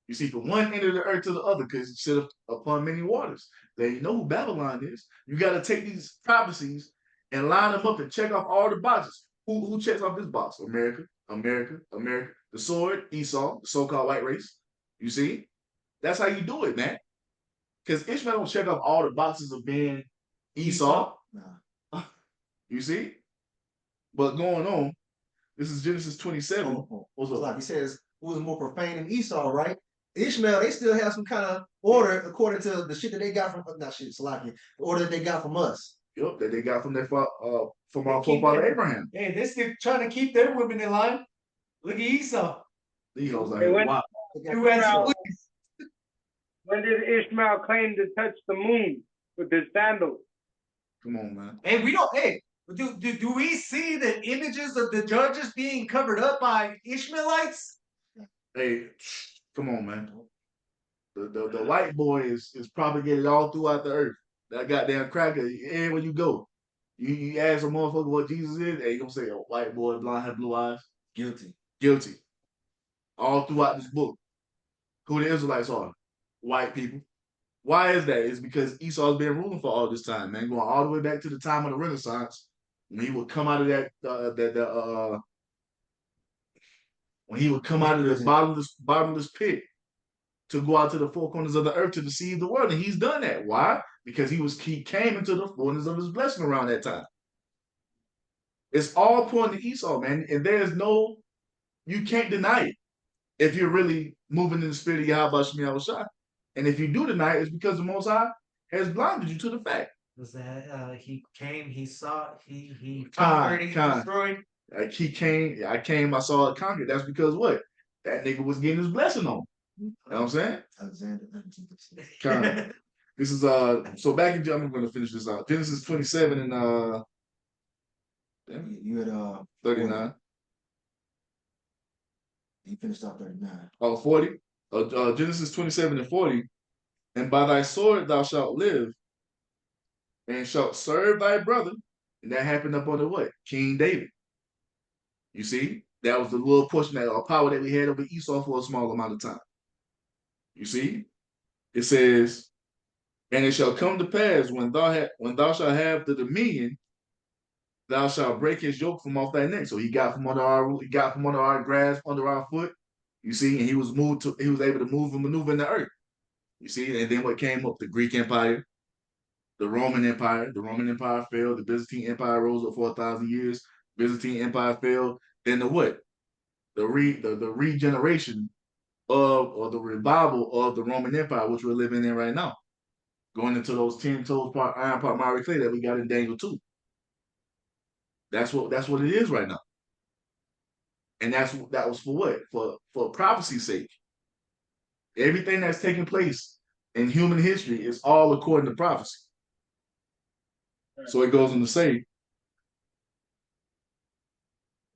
You see, from one end of the earth to the other, because it sit upon many waters. They know who Babylon is. You got to take these prophecies and line them up and check off all the boxes. Who checks off this box? America, America, America. The sword, Esau, the so-called white race. You see? That's how you do it, man. Because Ishmael don't check off all the boxes of being Esau. Nah. You see? But going on, this is Genesis 27. What's up? Like he says, who was more profane than Esau, right? Ishmael, they still have some kind of order according to the shit that they got from not shit, Salaki, the order that they got from us. Yep, that they got from from our forefather Abraham. Hey, they're still trying to keep their women in line. Look at Esau. Esau's like, Hey, when- wow. You answer, When did Ishmael claim to touch the moon with his sandals? Come on, man. Hey, we don't. Hey, do we see the images of the judges being covered up by Ishmaelites? Hey, come on, man. The white boy is propagated all throughout the earth. That goddamn cracker, everywhere you go. You ask a motherfucker what Jesus is, they gonna say a white boy, blonde hair, blue eyes. Guilty. Guilty. All throughout this book. Who the Israelites are? White people. Why is that? It's because Esau's been ruling for all this time, man. Going all the way back to the time of the Renaissance, when he would come out of when he would come out of this bottomless pit to go out to the four corners of the earth to deceive the world, and he's done that. Why? Because he came into the fullness of his blessing around that time. It's all pointing to Esau, man, and you can't deny it if you're really moving in the spirit of Yahweh Shemi Shai. And if you do deny it, it's because the Most High has blinded you to the fact. Was that he came, he saw, he Conquered, he destroyed? I came, I saw it conquered. That's because what? That nigga was getting his blessing on. You know what I'm saying? Alexander. This is so back in I'm gonna finish this out. Genesis 27 and You had 39. You finished off 39. 40. Genesis 27 and 40. And by thy sword thou shalt live, and shalt serve thy brother. And that happened up under what? King David. You see? That was the little portion of power that we had over Esau for a small amount of time. You see? It says, and it shall come to pass when thou shalt have the dominion, thou shalt break his yoke from off thy neck. So he got from under our grasp, under our foot. You see, and he was able to move and maneuver in the earth. You see, and then what came up? The Greek Empire, the Roman Empire. The Roman Empire fell. The Byzantine Empire rose up for 1,000 years. Byzantine Empire fell. Then the what? The regeneration or the revival of the Roman Empire, which we're living in right now. Going into those 10 toes part iron part miry clay that we got in Daniel 2. That's what it is right now. And that was for what? For prophecy's sake. Everything that's taking place in human history is all according to prophecy. So it goes on to say,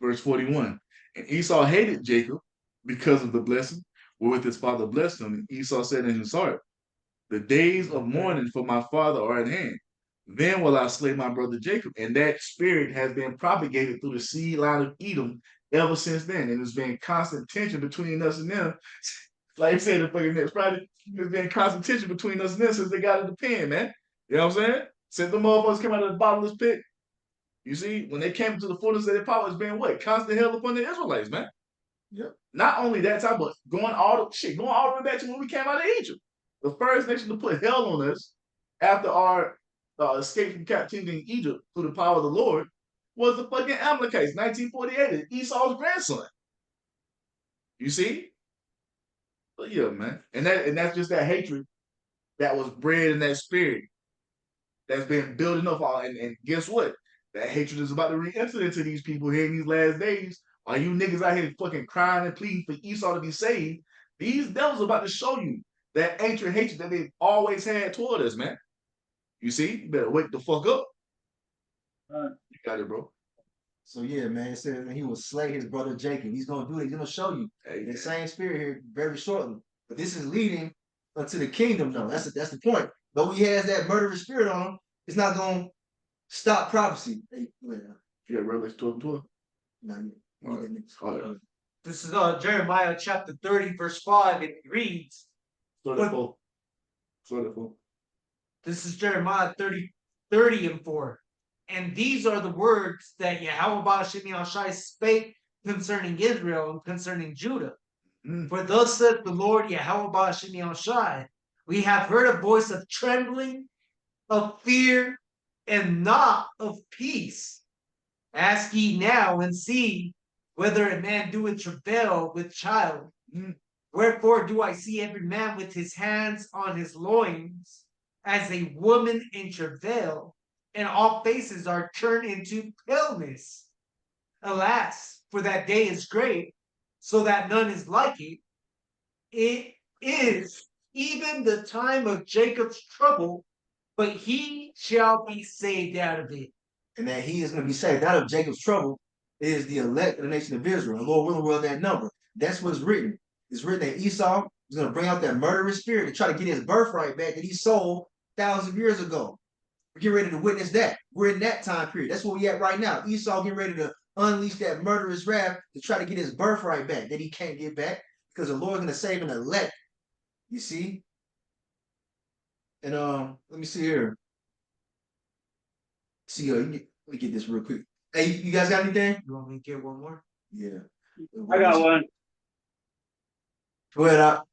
verse 41, and Esau hated Jacob because of the blessing wherewith his father blessed him. And Esau said in his heart, the days of mourning for my father are at hand. Then will I slay my brother Jacob. And that spirit has been propagated through the seed line of Edom ever since then. And there's been constant tension between us and them. Like I said, the fucking next Friday, there's been constant tension between us and them since they got in the pen, man. You know what I'm saying? Since the motherfuckers came out of the bottomless pit. You see, when they came to the fullness of their power, it's been what? Constant hell upon the Israelites, man. Yep. Not only that time, but going all the way back to when we came out of Egypt. The first nation to put hell on us after our escape from captivity in Egypt through the power of the Lord was the fucking Amalekites, 1948, Esau's grandson. You see? But yeah, man. And that's just that hatred that was bred in that spirit that's been building up all. And guess what? That hatred is about to re-enter into these people here in these last days. Are you niggas out here fucking crying and pleading for Esau to be saved? These devils are about to show you that ancient hatred that they've always had toward us, man. You see? You better wake the fuck up. You got it, bro. So yeah, man, it says he will slay his brother Jacob. He's gonna do it. He's gonna show you the same spirit here very shortly. But this is leading unto the kingdom, though. That's the point. Though he has that murderous spirit on him, it's not gonna stop prophecy. Hey, Yeah, Revelation 12:12. This is Jeremiah chapter 30, verse 5. It reads. This is Jeremiah 30 and 4. And these are the words that Yahweh Ba'ashem Yahushai spake concerning Israel and concerning Judah. For thus saith the Lord Yahweh Ba'ashem Yahushai, we have heard a voice of trembling, of fear, and not of peace. Ask ye now and see whether a man doeth travail with child. Wherefore do I see every man with his hands on his loins, as a woman in travail, and all faces are turned into paleness. Alas, for that day is great, so that none is like it. It is even the time of Jacob's trouble, but he shall be saved out of it. And that he is going to be saved out of Jacob's trouble is the elect of the nation of Israel. And Lord willing, will that number. That's what's written. It's written that Esau is going to bring out that murderous spirit to try to get his birthright back that he sold thousands of years ago. We're getting ready to witness that. We're in that time period. That's where we at right now. Esau getting ready to unleash that murderous wrath to try to get his birthright back that he can't get back because the Lord's going to save an elect. You see? And let me see here. See, let me get this real quick. Hey, you guys got anything? You want me to get one more? Yeah. I got one. Go ahead, Op.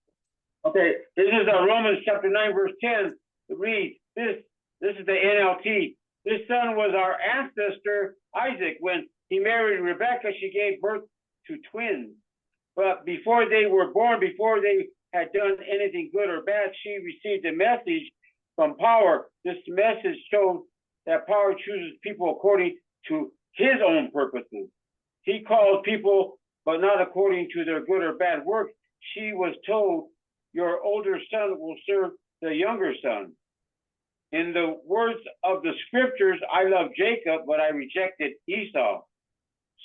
Okay, this is Romans chapter 9, verse 10. It reads, this is the NLT. This son was our ancestor, Isaac. When he married Rebekah, she gave birth to twins. But before they were born, before they had done anything good or bad, she received a message from power. This message showed that power chooses people according to his own purposes. He calls people, but not according to their good or bad work. She was told, your older son will serve the younger son. In the words of the scriptures, I love Jacob, but I rejected Esau.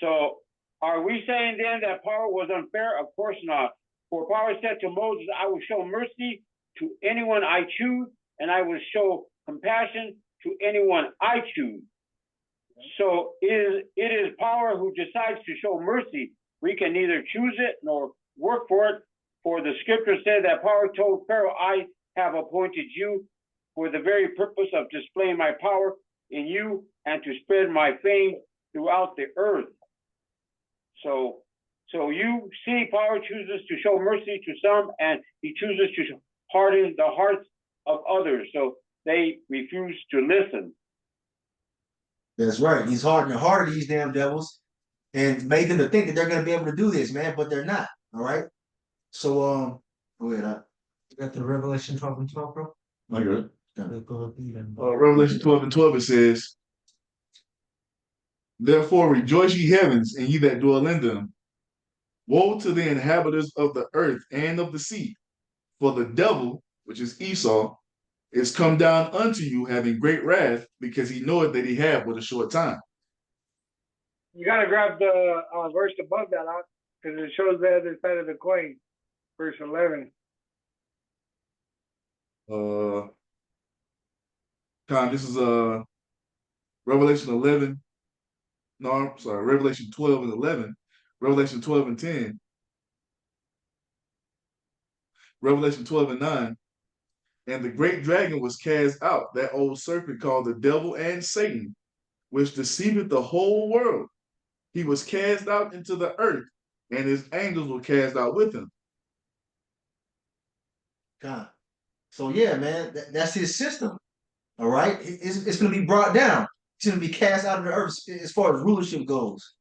So are we saying then that power was unfair? Of course not. For power said to Moses, I will show mercy to anyone I choose, and I will show compassion to anyone I choose. So it is power who decides to show mercy. We can neither choose it nor work for it. For the scripture said that power told Pharaoh, I have appointed you for the very purpose of displaying my power in you and to spread my fame throughout the earth. So you see, power chooses to show mercy to some, and he chooses to harden the hearts of others. So they refuse to listen. That's right. He's hardening the heart of these damn devils and made them to think that they're going to be able to do this, man, but they're not. All right. So, go ahead. You got the Revelation 12 and 12, bro? I got it. Go ahead. Revelation 12 and 12, it says, therefore rejoice ye heavens, and ye that dwell in them. Woe to the inhabitants of the earth and of the sea, for the devil, which is Esau, is come down unto you, having great wrath, because he knoweth that he have but a short time. You gotta grab the verse above that out because it shows the other side of the coin. Verse 11. This is Revelation 11. No, I'm sorry, Revelation 12 and 11. Revelation 12 and 10. Revelation 12 and 9. And the great dragon was cast out, that old serpent called the devil and Satan, which deceiveth the whole world. He was cast out into the earth, and his angels were cast out with him. God. So yeah, man, that's his system. All right, it's going to be brought down. It's going to be cast out of the earth as far as rulership goes,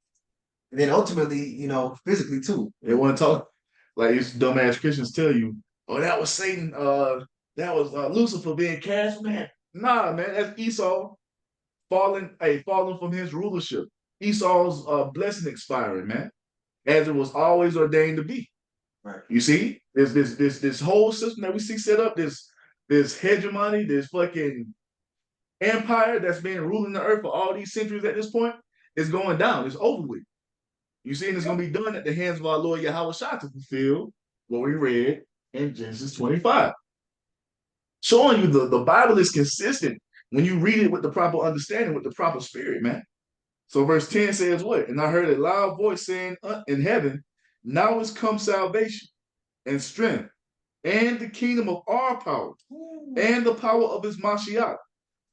and then ultimately, physically too. They want to talk like these dumbass Christians tell you, "Oh, that was Satan. That was Lucifer being cast, man. Nah, man, that's Esau falling from his rulership. Esau's blessing expiring, man, as it was always ordained to be. Right. You see, this whole system that we see set up, this hegemony, this fucking empire that's been ruling the earth for all these centuries at this point is going down. It's over with. You see, and it's going to be done at the hands of our Lord Yahweh Shah to fulfill what we read in Genesis 25. Showing you the Bible is consistent when you read it with the proper understanding, with the proper spirit, man. So verse 10 says what? And I heard a loud voice saying in heaven, now is come salvation and strength and the kingdom of our power and the power of his Mashiach.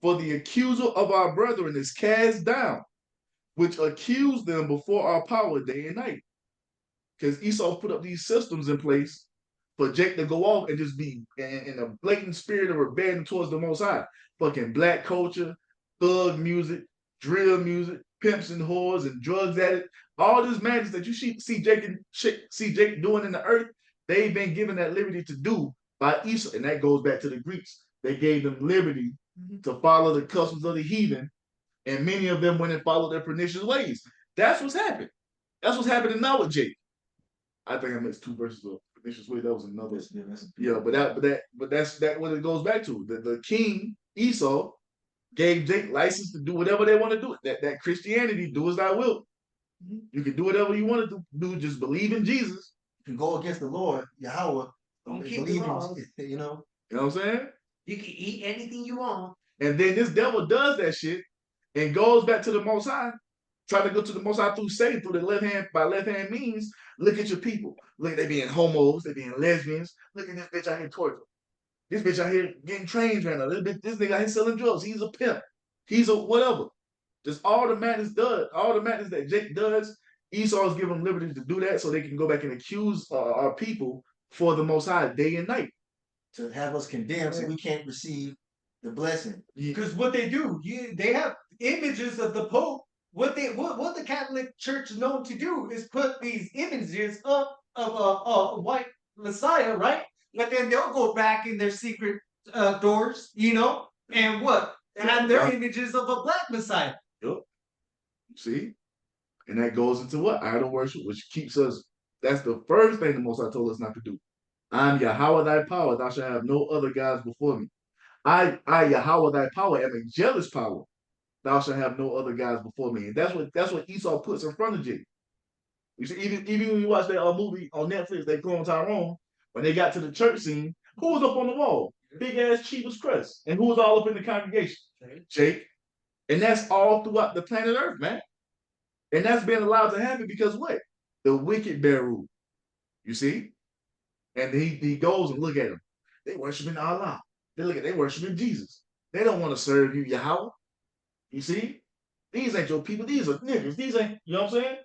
For the accuser of our brethren is cast down, which accused them before our power day and night. Because Esau put up these systems in place for Jake to go off and just be in a blatant spirit of rebellion towards the Most High. Fucking black culture, thug music, drill music, pimps and whores and drugs addicts. All this madness that you see Jake doing in the earth, they've been given that liberty to do by Esau. And that goes back to the Greeks. They gave them liberty to follow the customs of the heathen, and many of them went and followed their pernicious ways. That's what's happened. That's what's happening now with Jake. I think I mixed two verses of pernicious ways. That was another. Yeah, but that's what it goes back to. The king Esau gave Jake license to do whatever they want to do. That Christianity, do as thou wilt. You can do whatever you want to do. Just believe in Jesus. If you go against the Lord, Yahweh, Don't keep believe the laws. in, You know what I'm saying? You can eat anything you want. And then this devil does that shit and goes back to the Most High, try to go to the Most High through Satan, through the left hand, by left hand means. Look at your people. Look, they being homos, they being lesbians. Look at this bitch out here torturing. This bitch out here getting trained right now. This nigga out here selling drugs. He's a pimp. He's a whatever. Just all the madness that Jake does, Esau is giving them liberty to do that so they can go back and accuse our people for the Most High day and night. to have us condemned so we can't receive the blessing. Because what they do, they have images of the Pope. What the Catholic Church is known to do is put these images up of a white Messiah, right? But then they'll go back in their secret doors, and what? And their images of a black Messiah. Yep. See? And that goes into what? Idol worship, which keeps us. That's the first thing the Most High told us not to do. I'm Yahweh thy power, thou shalt have no other gods before me. I Yahweh thy power am a jealous power. Thou shalt have no other gods before me. And that's what Esau puts in front of Jake. You see, even when you watch that movie on Netflix, they Clone Tyrone, when they got to the church scene, who was up on the wall? Big ass Chief's Crest. And who was all up in the congregation? Jake. And that's all throughout the planet Earth, man. And that's been allowed to happen because what? The wicked bear rule. You see? And he goes and look at them. They worshiping Allah. They worshiping Jesus. They don't want to serve you, Yahweh. You see? These ain't your people. These are niggas. These ain't, you know what I'm saying?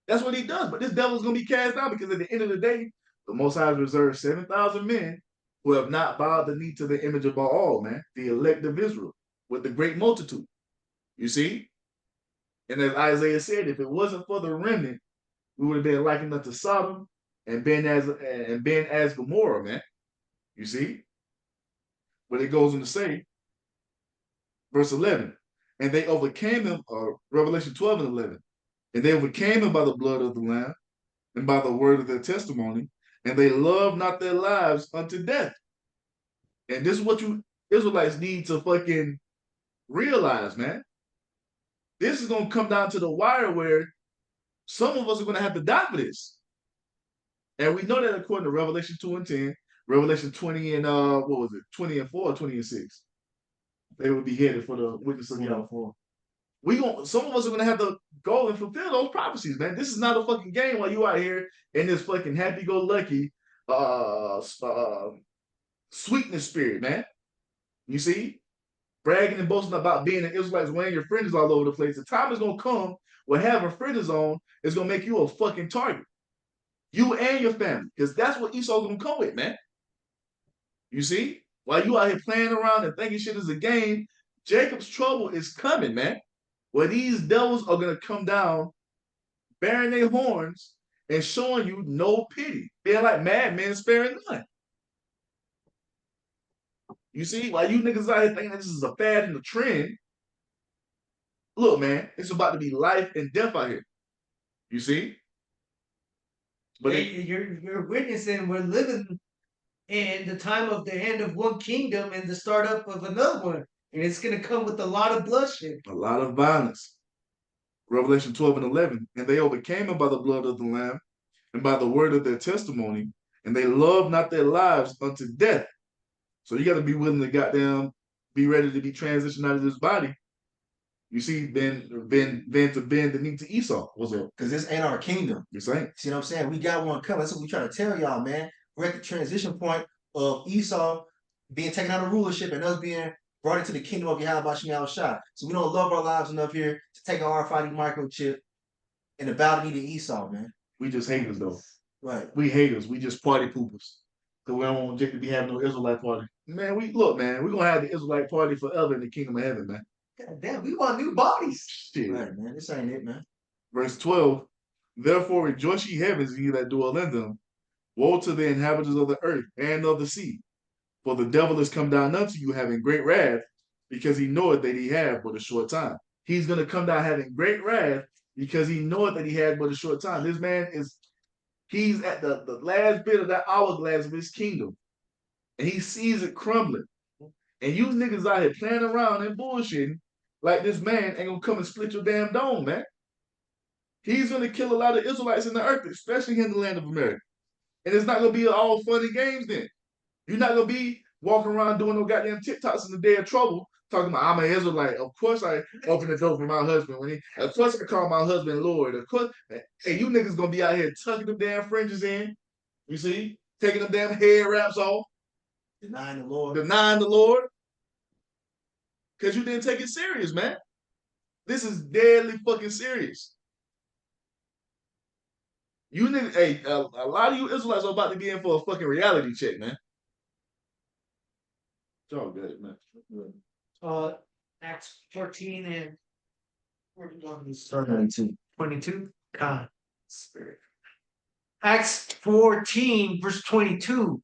That's what he does. But this devil's going to be cast out because at the end of the day, the Most High has reserved 7,000 men who have not bowed the knee to the image of Baal, man, the elect of Israel, with the great multitude. You see? And as Isaiah said, if it wasn't for the remnant, we would have been likened unto Sodom and been as Gomorrah, man. You see? But it goes on to say, verse 11, and they overcame him, Revelation 12 and 11, and they overcame him by the blood of the Lamb and by the word of their testimony, and they loved not their lives unto death. And this is what you Israelites need to fucking realize, man. This is going to come down to the wire where some of us are going to have to die for this. And we know that according to Revelation 2 and 10, Revelation 20 and 20 and 4 or 20 and 6. They will be headed for the witness of God. Some of us are gonna have to go and fulfill those prophecies, man. This is not a fucking game while you out here in this fucking happy-go-lucky sweetness spirit, man. You see? Bragging and boasting about being an Israelite, wearing your fringes all over the place. The time is gonna come where having fringes on is gonna make you a fucking target. You and your family, because that's what Esau's gonna come with, man. You see? While you out here playing around and thinking shit is a game, Jacob's trouble is coming, man. Where these devils are gonna come down, bearing their horns and showing you no pity. Being like madmen sparing none. You see, while you niggas out here thinking that this is a fad and a trend, look, man, it's about to be life and death out here. You see? But You're witnessing we're living in the time of the end of one kingdom and the startup of another one. And it's gonna come with a lot of bloodshed. a lot of violence. Revelation 12 and 11. And they overcame him by the blood of the Lamb and by the word of their testimony, and they loved not their lives unto death. So you got to be willing to goddamn be ready to be transitioned out of this body. You see, then to bend the knee to Esau. What's up? Because this ain't our kingdom. You saying? See what I'm saying? We got one coming. That's what we trying to tell y'all, man. We're at the transition point of Esau being taken out of rulership and us being brought into the kingdom of Yahweh Shem Shai. So we don't love our lives enough here to take our RFID microchip and to bow the knee to Esau, man. We just haters though. Right. We haters. We just party poopers. Cause we don't want Jake to be having no Israelite party. Man, we're gonna have the Israelite party forever in the kingdom of heaven, man. God damn, we want new bodies. Shit. Right, man. This ain't it, man. Verse 12. Therefore rejoice ye heavens, ye that dwell in them. Woe to the inhabitants of the earth and of the sea. For the devil is come down unto you having great wrath, because he knoweth that he have but a short time. He's gonna come down having great wrath because he knoweth that he had but a short time. This man he's at the last bit of that hourglass of his kingdom. And he sees it crumbling. And you niggas out here playing around and bullshitting like this man ain't gonna come and split your damn dome, man. He's gonna kill a lot of Israelites in the earth, especially in the land of America. And it's not gonna be all fun and games then. You're not gonna be walking around doing no goddamn TikToks in the day of trouble, talking about I'm an Israelite. Of course I open the door for my husband. Of course I call my husband Lord. Of course, hey, you niggas gonna be out here tucking them damn fringes in. You see? Taking them damn head wraps off. Denying the Lord. Denying the Lord. Because you didn't take it serious, man. This is deadly fucking serious. You niggas, hey, a lot of you Israelites are about to be in for a fucking reality check, man. It's all good, man. Acts 14 and where do you want me to Start start? 22. 22. God, Spirit. Acts 14, verse 22.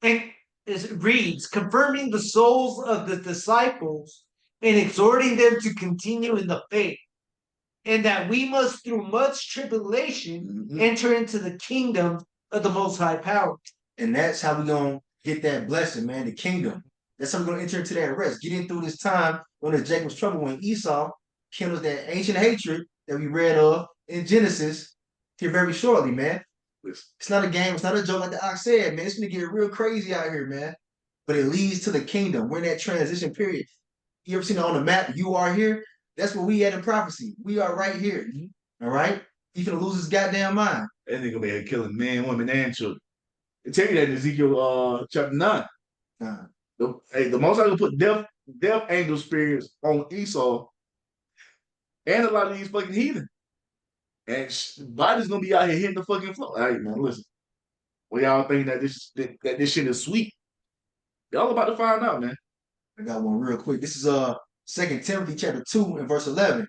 And it reads, confirming the souls of the disciples and exhorting them to continue in the faith, and that we must, through much tribulation, enter into the kingdom of the Most High Power. And that's how we're going to get that blessing, man, the kingdom. That's how we're going to enter into that rest. Getting through this time when it's Jacob's trouble, when Esau kindles that ancient hatred that we read of in Genesis here very shortly, man. It's not a game. It's not a joke like the Ox said, man. It's going to get real crazy out here, man. But it leads to the kingdom. We're in that transition period. You ever seen it on the map? You are here. That's where we at in prophecy. We are right here. All right? He's going to lose his goddamn mind. That nigga be here killing men, women, and children. They tell you that in Ezekiel chapter 9. The Most High gonna put death angel spirits on Esau and a lot of these fucking heathen. And body's gonna be out here hitting the fucking floor. All right, man, listen. Well, y'all think that this shit is sweet. Y'all about to find out, man. I got one real quick. This is 2 Timothy chapter 2 and verse 11.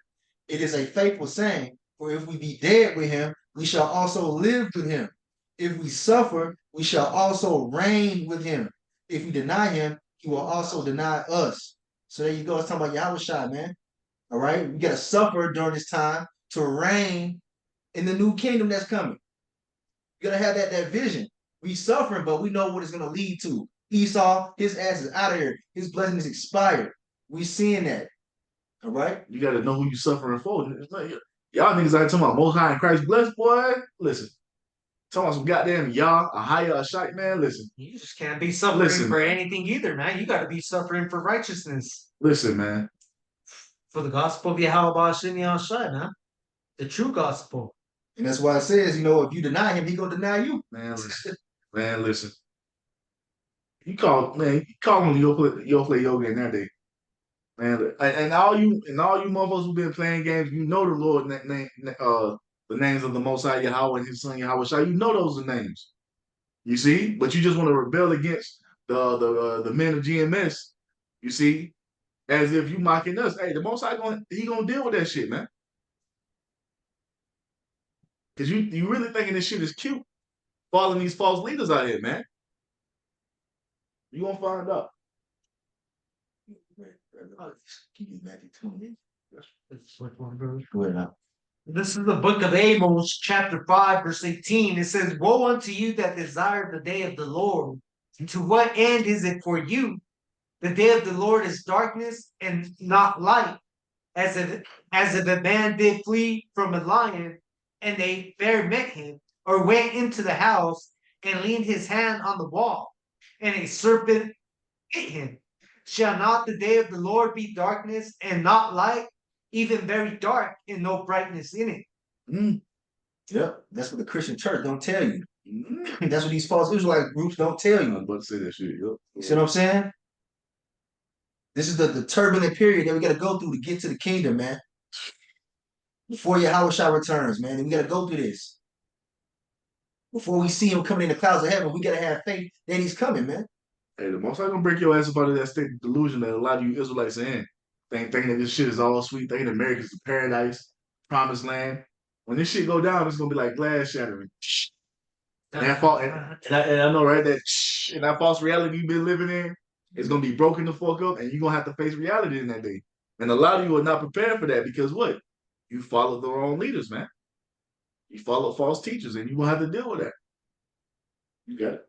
It is a faithful saying, for if we be dead with him, we shall also live with him. If we suffer, we shall also reign with him. If we deny him, he will also deny us. So there you go. It's talking about Yahweh Shai, man. All right? We got to suffer during this time to reign in the new kingdom that's coming. You got to have that vision. We suffering, but we know what it's going to lead to. Esau, his ass is out of here. His blessing is expired. We seeing that. All right? You got to know who you suffering for. Y'all niggas out talking about Most High and Christ blessed, boy. Listen. Talking about some goddamn Yah, a higher, a shite, man. Listen. You just can't be suffering for anything either, man. You got to be suffering for righteousness. Listen, man. For the gospel of Yahweh Shem Shai, man. The true gospel. And that's why it says, if you deny him, he gonna deny you. Man, listen. Man, listen. You call him you'll play yoga in that day. Man, and all you motherfuckers who've been playing games, you know the Lord the names of the Most High Yahweh and his son Yahweh Shai. You know those are names. You see? But you just want to rebel against the men of GMS, you see, as if you mocking us. Hey, the Most High gonna deal with that shit, man. Cause you really thinking this shit is cute, following these false leaders out here, man. You gonna find out. Give you Matthew 20. Which one, brother? Go ahead now. This is the book of Amos, chapter 5, verse 18. It says, woe unto you that desire the day of the Lord. And to what end is it for you? The day of the Lord is darkness and not light, as if a man did flee from a lion, and a bear met him, or went into the house and leaned his hand on the wall, and a serpent bit him. Shall not the day of the Lord be darkness and not light, even very dark and no brightness in it? Mm. Yep, that's what the Christian church don't tell you. Mm. That's what these false Israelite groups don't tell I was you. about to say that shit. Yep. You see what I'm saying? This is the turbulent period that we got to go through to get to the kingdom, man. Before Yahweh returns, man, and we got to go through this. Before we see him coming in the clouds of heaven, we got to have faith that he's coming, man. Hey, the most I gonna break your ass up out of that state of delusion that a lot of you Israelites are in. Thinking that this shit is all sweet, thinking America's the paradise, promised land. When this shit go down, it's gonna be like glass shattering. And that I know, right? And that false reality you've been living in is gonna be broken the fuck up, and you're gonna have to face reality in that day. And a lot of you are not prepared for that because what? You followed the wrong leaders, man. You followed false teachers, and you're gonna have to deal with that. You got it.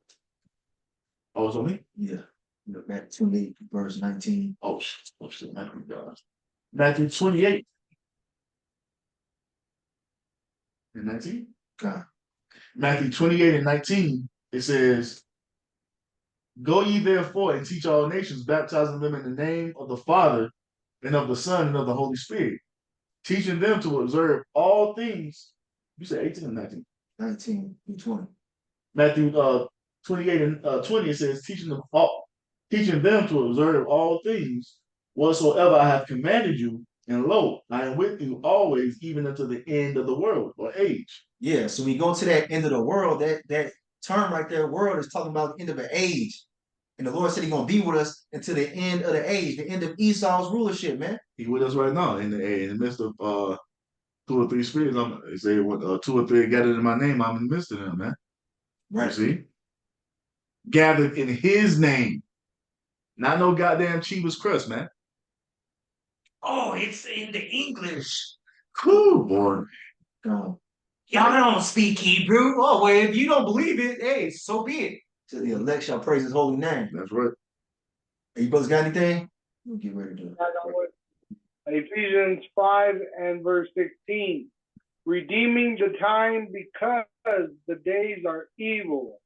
Oh, it's on me? Yeah. Matthew 28, verse 19. Oh shit, Matthew, God. Matthew 28 and 19. God. Matthew 28 and 19, it says, go ye therefore and teach all nations, baptizing them in the name of the Father and of the Son and of the Holy Spirit, teaching them to observe all things. You said 18 and 19? 19 and 20. Matthew 28 and 20, it says, teaching them to observe all things whatsoever I have commanded you, and lo, I am with you always, even unto the end of the world or age. Yeah, so we go to that end of the world. That term right there, world, is talking about the end of an age. And the Lord said he's gonna be with us until the end of the age, the end of Esau's rulership, man. He with us right now in the midst of 2 or 3 spirits. They say 2 or 3 gathered in my name, I'm in the midst of them, man. Right. You see? Gathered in his name. Not no goddamn Chivas crust, man. Oh, it's in the English. Cool, boy. God. Y'all don't speak Hebrew. Oh, well, if you don't believe it, hey, so be it. To the elect shall praise his holy name. That's right. Hey, you brothers got anything? We'll get ready to do it. Ephesians 5 and verse 16. Redeeming the time because the days are evil.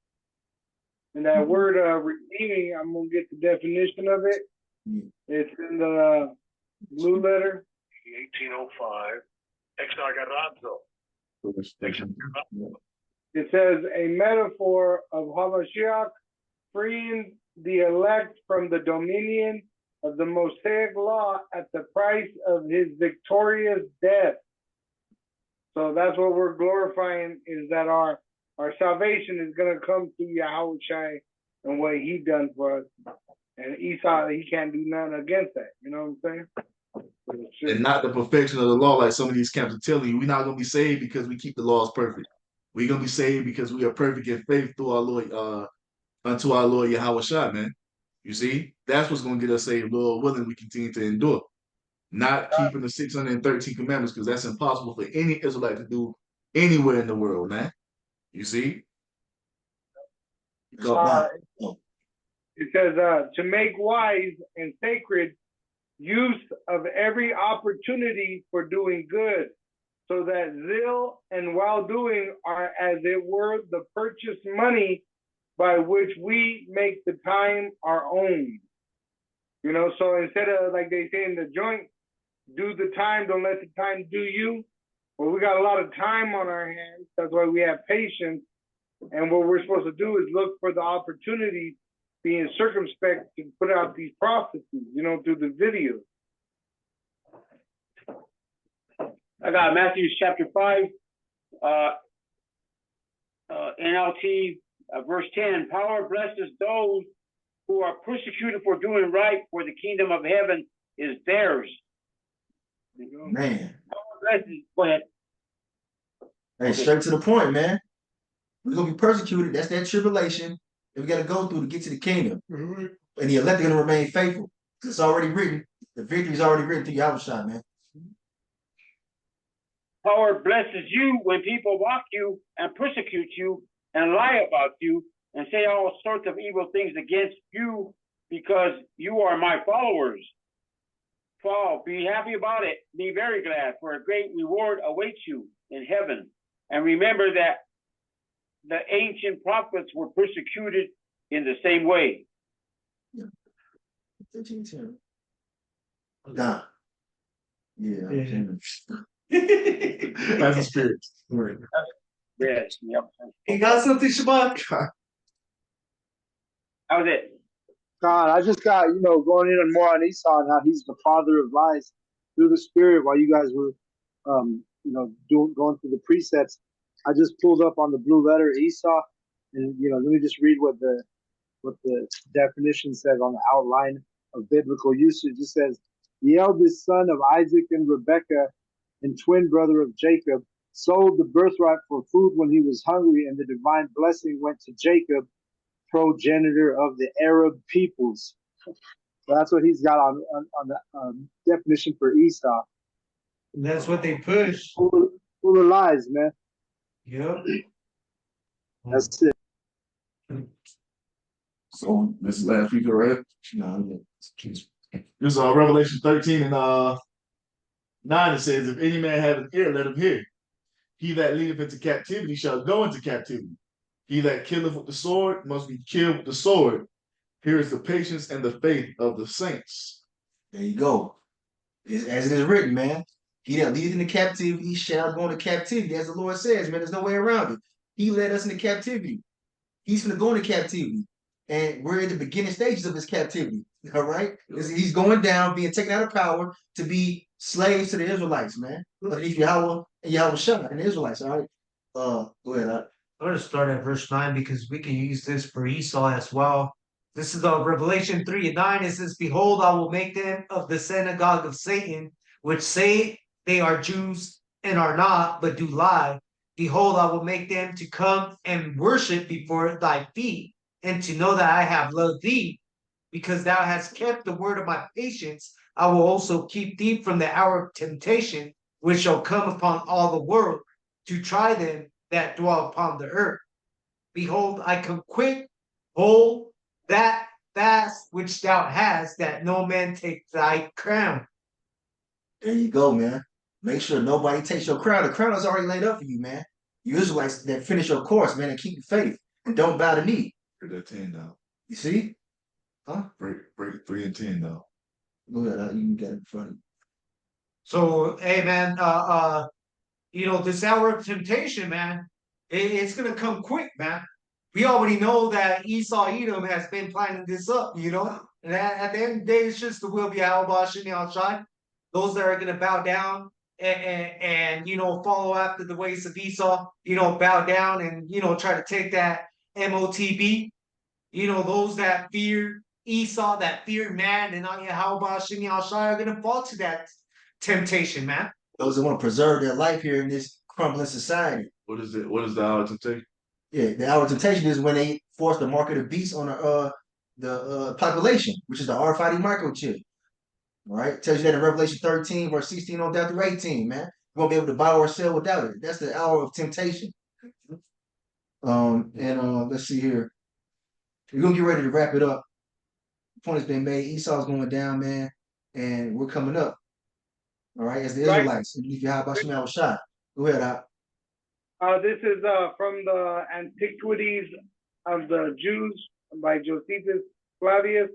And that word redeeming, I'm going to get the definition of it. Yeah. It's in the blue letter. 1805. Exagerado. It says a metaphor of Hamashiach freeing the elect from the dominion of the Mosaic law at the price of his victorious death. So that's what we're glorifying, is that our salvation is going to come through Yahweh Shai and what he done for us. And Esau, he can't do nothing against that. You know what I'm saying? And not the perfection of the law, like some of these camps are telling you. We're not gonna be saved because we keep the laws perfect. We're gonna be saved because we are perfect in faith through our Lord, unto our Lord Yahweh Shai, man. You see, that's what's gonna get us saved, Lord willing. We continue to endure, not keeping the 613 commandments, because that's impossible for any Israelite to do anywhere in the world, man. You see? It says to make wise and sacred use of every opportunity for doing good, so that zeal and well-doing are as it were the purchased money by which we make the time our own. You know, so instead of, like they say in the joint, do the time, don't let the time do you. Well, we got a lot of time on our hands. That's why we have patience. And what we're supposed to do is look for the opportunity, being circumspect to put out these prophecies, you know, through the videos. I got Matthew chapter 5, NLT, verse 10. Power blesses those who are persecuted for doing right, for the kingdom of heaven is theirs. Man. Power blesses. Go ahead. Hey, straight to the point, man. We're gonna be persecuted. That's that tribulation that we gotta go through to get to the kingdom. And the elect are gonna remain faithful. It's already written. The victory is already written through Yahushua, man. Power blesses you when people mock you and persecute you and lie about you and say all sorts of evil things against you because you are my followers. 12, be happy about it. Be very glad, for a great reward awaits you in heaven. And remember that the ancient prophets were persecuted in the same way. 15:10. Nah. Yeah. That's a spirit. Yes, yep. You got something, Shabbat? That was it. God, I just got, going in more on Esau and how he's the father of lies through the spirit while you guys were, going through the precepts. I just pulled up on the blue letter Esau, and let me just read what the definition says on the outline of biblical usage. It says, the eldest son of Isaac and Rebekah and twin brother of Jacob sold the birthright for food when he was hungry, and the divine blessing went to Jacob, progenitor of the Arab peoples. So that's what he's got on the definition for Esau. And that's what they push. Full of lies, man. Yep. That's it. So this is last week, right? No, This is Revelation 13 and 9. It says, if any man have an ear, let him hear. He that leadeth into captivity shall go into captivity. He that killeth with the sword must be killed with the sword. Here is the patience and the faith of the saints. there you go. As it is written, man. He that leadeth into captivity shall go into captivity, as the Lord says, man. There's no way around it. He led us into captivity. He's going to go into captivity. And we're in the beginning stages of his captivity. All right? He's going down, being taken out of power to be slaves to the Israelites, man. Underneath Yahweh and Yahushua and the Israelites. All right. Go ahead. I'm going to start at verse 9 because we can use this for Esau as well. This is Revelation 3:9. It says, behold, I will make them of the synagogue of Satan, which say they are Jews and are not, but do lie. Behold, I will make them to come and worship before thy feet, and to know that I have loved thee, because thou hast kept the word of my patience. I will also keep thee from the hour of temptation, which shall come upon all the world, to try them that dwell upon the earth. Behold, I come quick, hold that fast which thou hast, that no man take thy crown. There you go, man. Make sure nobody takes your crown. The crown is already laid up for you, man. You Israelites that finish your course, man, and keep the faith and don't bow the knee. Break that 10 down. You see? Huh? Break 3 and 10 down. Go ahead. You can get it in front of you. So, hey, man, this hour of temptation, man, it's going to come quick, man. We already know that Esau Edom has been planning this up, And at the end of the day, it's just the will of Yahweh Shai. Those that are going to bow down and follow after the ways of Esau, bow down and, try to take that MOTB. Those that fear Esau, that fear man, and not Yahweh Shai are going to fall to that temptation, man. Those that want to preserve their life here in this crumbling society. What is it? What is the hour of temptation? Yeah, the hour of temptation is when they force the mark of the beast on the population, which is the RFID microchip. All right, tells you that in Revelation 13, verse 16 on down through 18, man. You won't be able to buy or sell without it. That's the hour of temptation. Let's see here. We're gonna get ready to wrap it up. The point has been made. Esau's going down, man, and we're coming up. All right, as the Israelites. Go ahead, Al. This is from the Antiquities of the Jews by Josephus Flavius.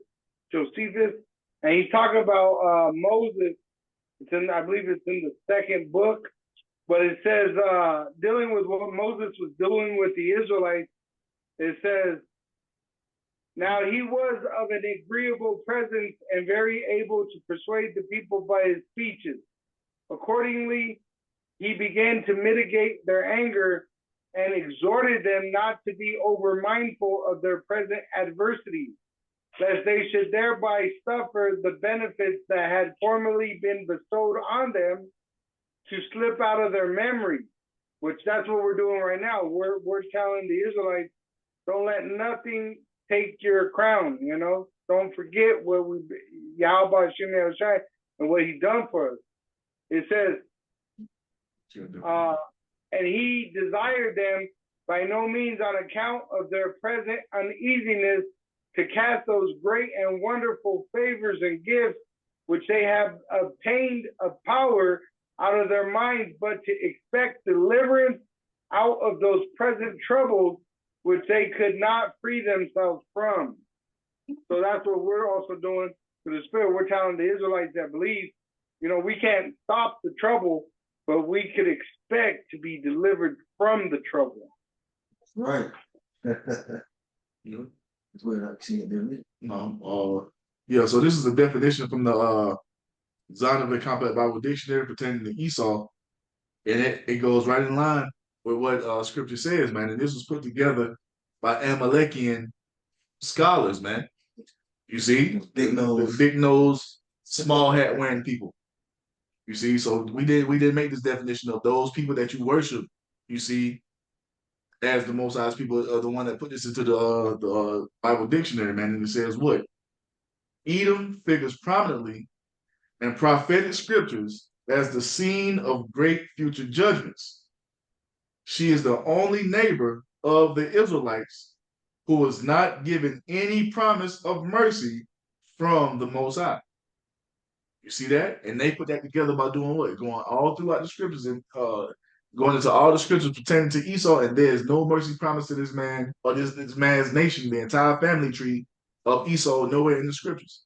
And he's talking about Moses. I believe it's in the second book, but it says dealing with what Moses was doing with the Israelites. It says, now he was of an agreeable presence and very able to persuade the people by his speeches. Accordingly, he began to mitigate their anger and exhorted them not to be over mindful of their present adversities, lest they should thereby suffer the benefits that had formerly been bestowed on them to slip out of their memory, which that's what we're doing right now. We're telling the Israelites, don't let nothing take your crown, don't forget what Yahweh Shem Shai and what he done for us. It says, and he desired them by no means on account of their present uneasiness to cast those great and wonderful favors and gifts which they have obtained of power out of their minds, but to expect deliverance out of those present troubles which they could not free themselves from. So that's what we're also doing to the Spirit. We're telling the Israelites that believe, we can't stop the trouble, but we could expect to be delivered from the trouble. Right. That's what I see it, didn't it? Yeah, so this is a definition from the Zondervan Compact Bible Dictionary pertaining to Esau, and it goes right in line with what Scripture says, man. And this was put together by Amalekian scholars, man. You see, Big nose. the big nose, small hat wearing people. You see, so we did make this definition of those people that you worship. You see, as the Most High's people are the one that put this into the Bible dictionary, man. And it says what? Edom figures prominently in prophetic scriptures as the scene of great future judgments. She is the only neighbor of the Israelites who was not given any promise of mercy from the Most High. You see that? And they put that together by doing what? Going all throughout the scriptures and going into all the scriptures pertaining to Esau, and there is no mercy promised to this man or this man's nation, the entire family tree of Esau, nowhere in the scriptures.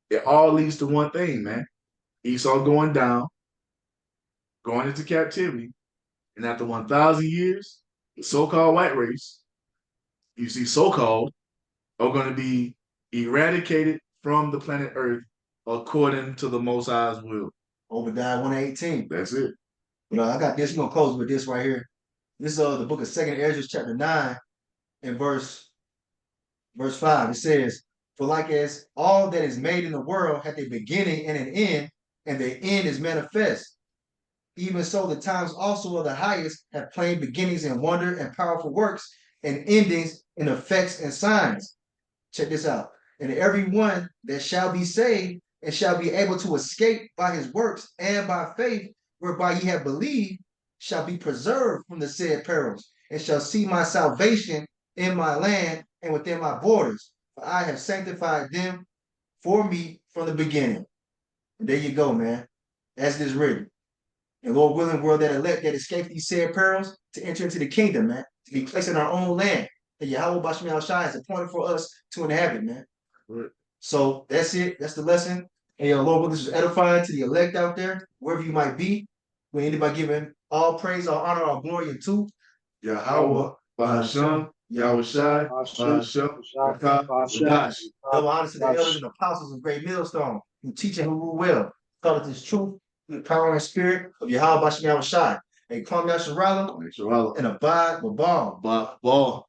It all leads to one thing, man. Esau going down, going into captivity, and after 1,000 years, the so-called white race, you see so-called, are going to be eradicated from the planet Earth according to the Most High's will. Obadiah 1:18. That's it. I got this. We're gonna close with this right here. This is the book of 2nd Ezra, chapter 9, and verse 5. It says, "For like as all that is made in the world hath a beginning and an end, and the end is manifest, even so the times also of the highest have plain beginnings and wonder and powerful works, and endings and effects and signs." Check this out. "And every one that shall be saved and shall be able to escape by his works and by faith, whereby ye have believed, shall be preserved from the said perils, and shall see my salvation in my land and within my borders. For I have sanctified them for me from the beginning." And there you go, man. As it is written. And Lord willing, world that elect that escape these said perils to enter into the kingdom, man, to be placed in our own land that Yahweh Bashmi Al-Shai has appointed for us to inhabit, man. Right. So that's it. That's the lesson. And Lord willing, this is edifying to the elect out there, wherever you might be. When anybody giving all praise, all honor, all glory unto Yahweh, Bahasham, Yahweh Shai, Bahasham, Rakash. double honor to the elders and apostles of Great Millstone, who teach and who rule well. Taught us this truth through the power and spirit of Yahweh Bashmi Al-Shai. And come Yasharala and abide with ball. Ball. Ball.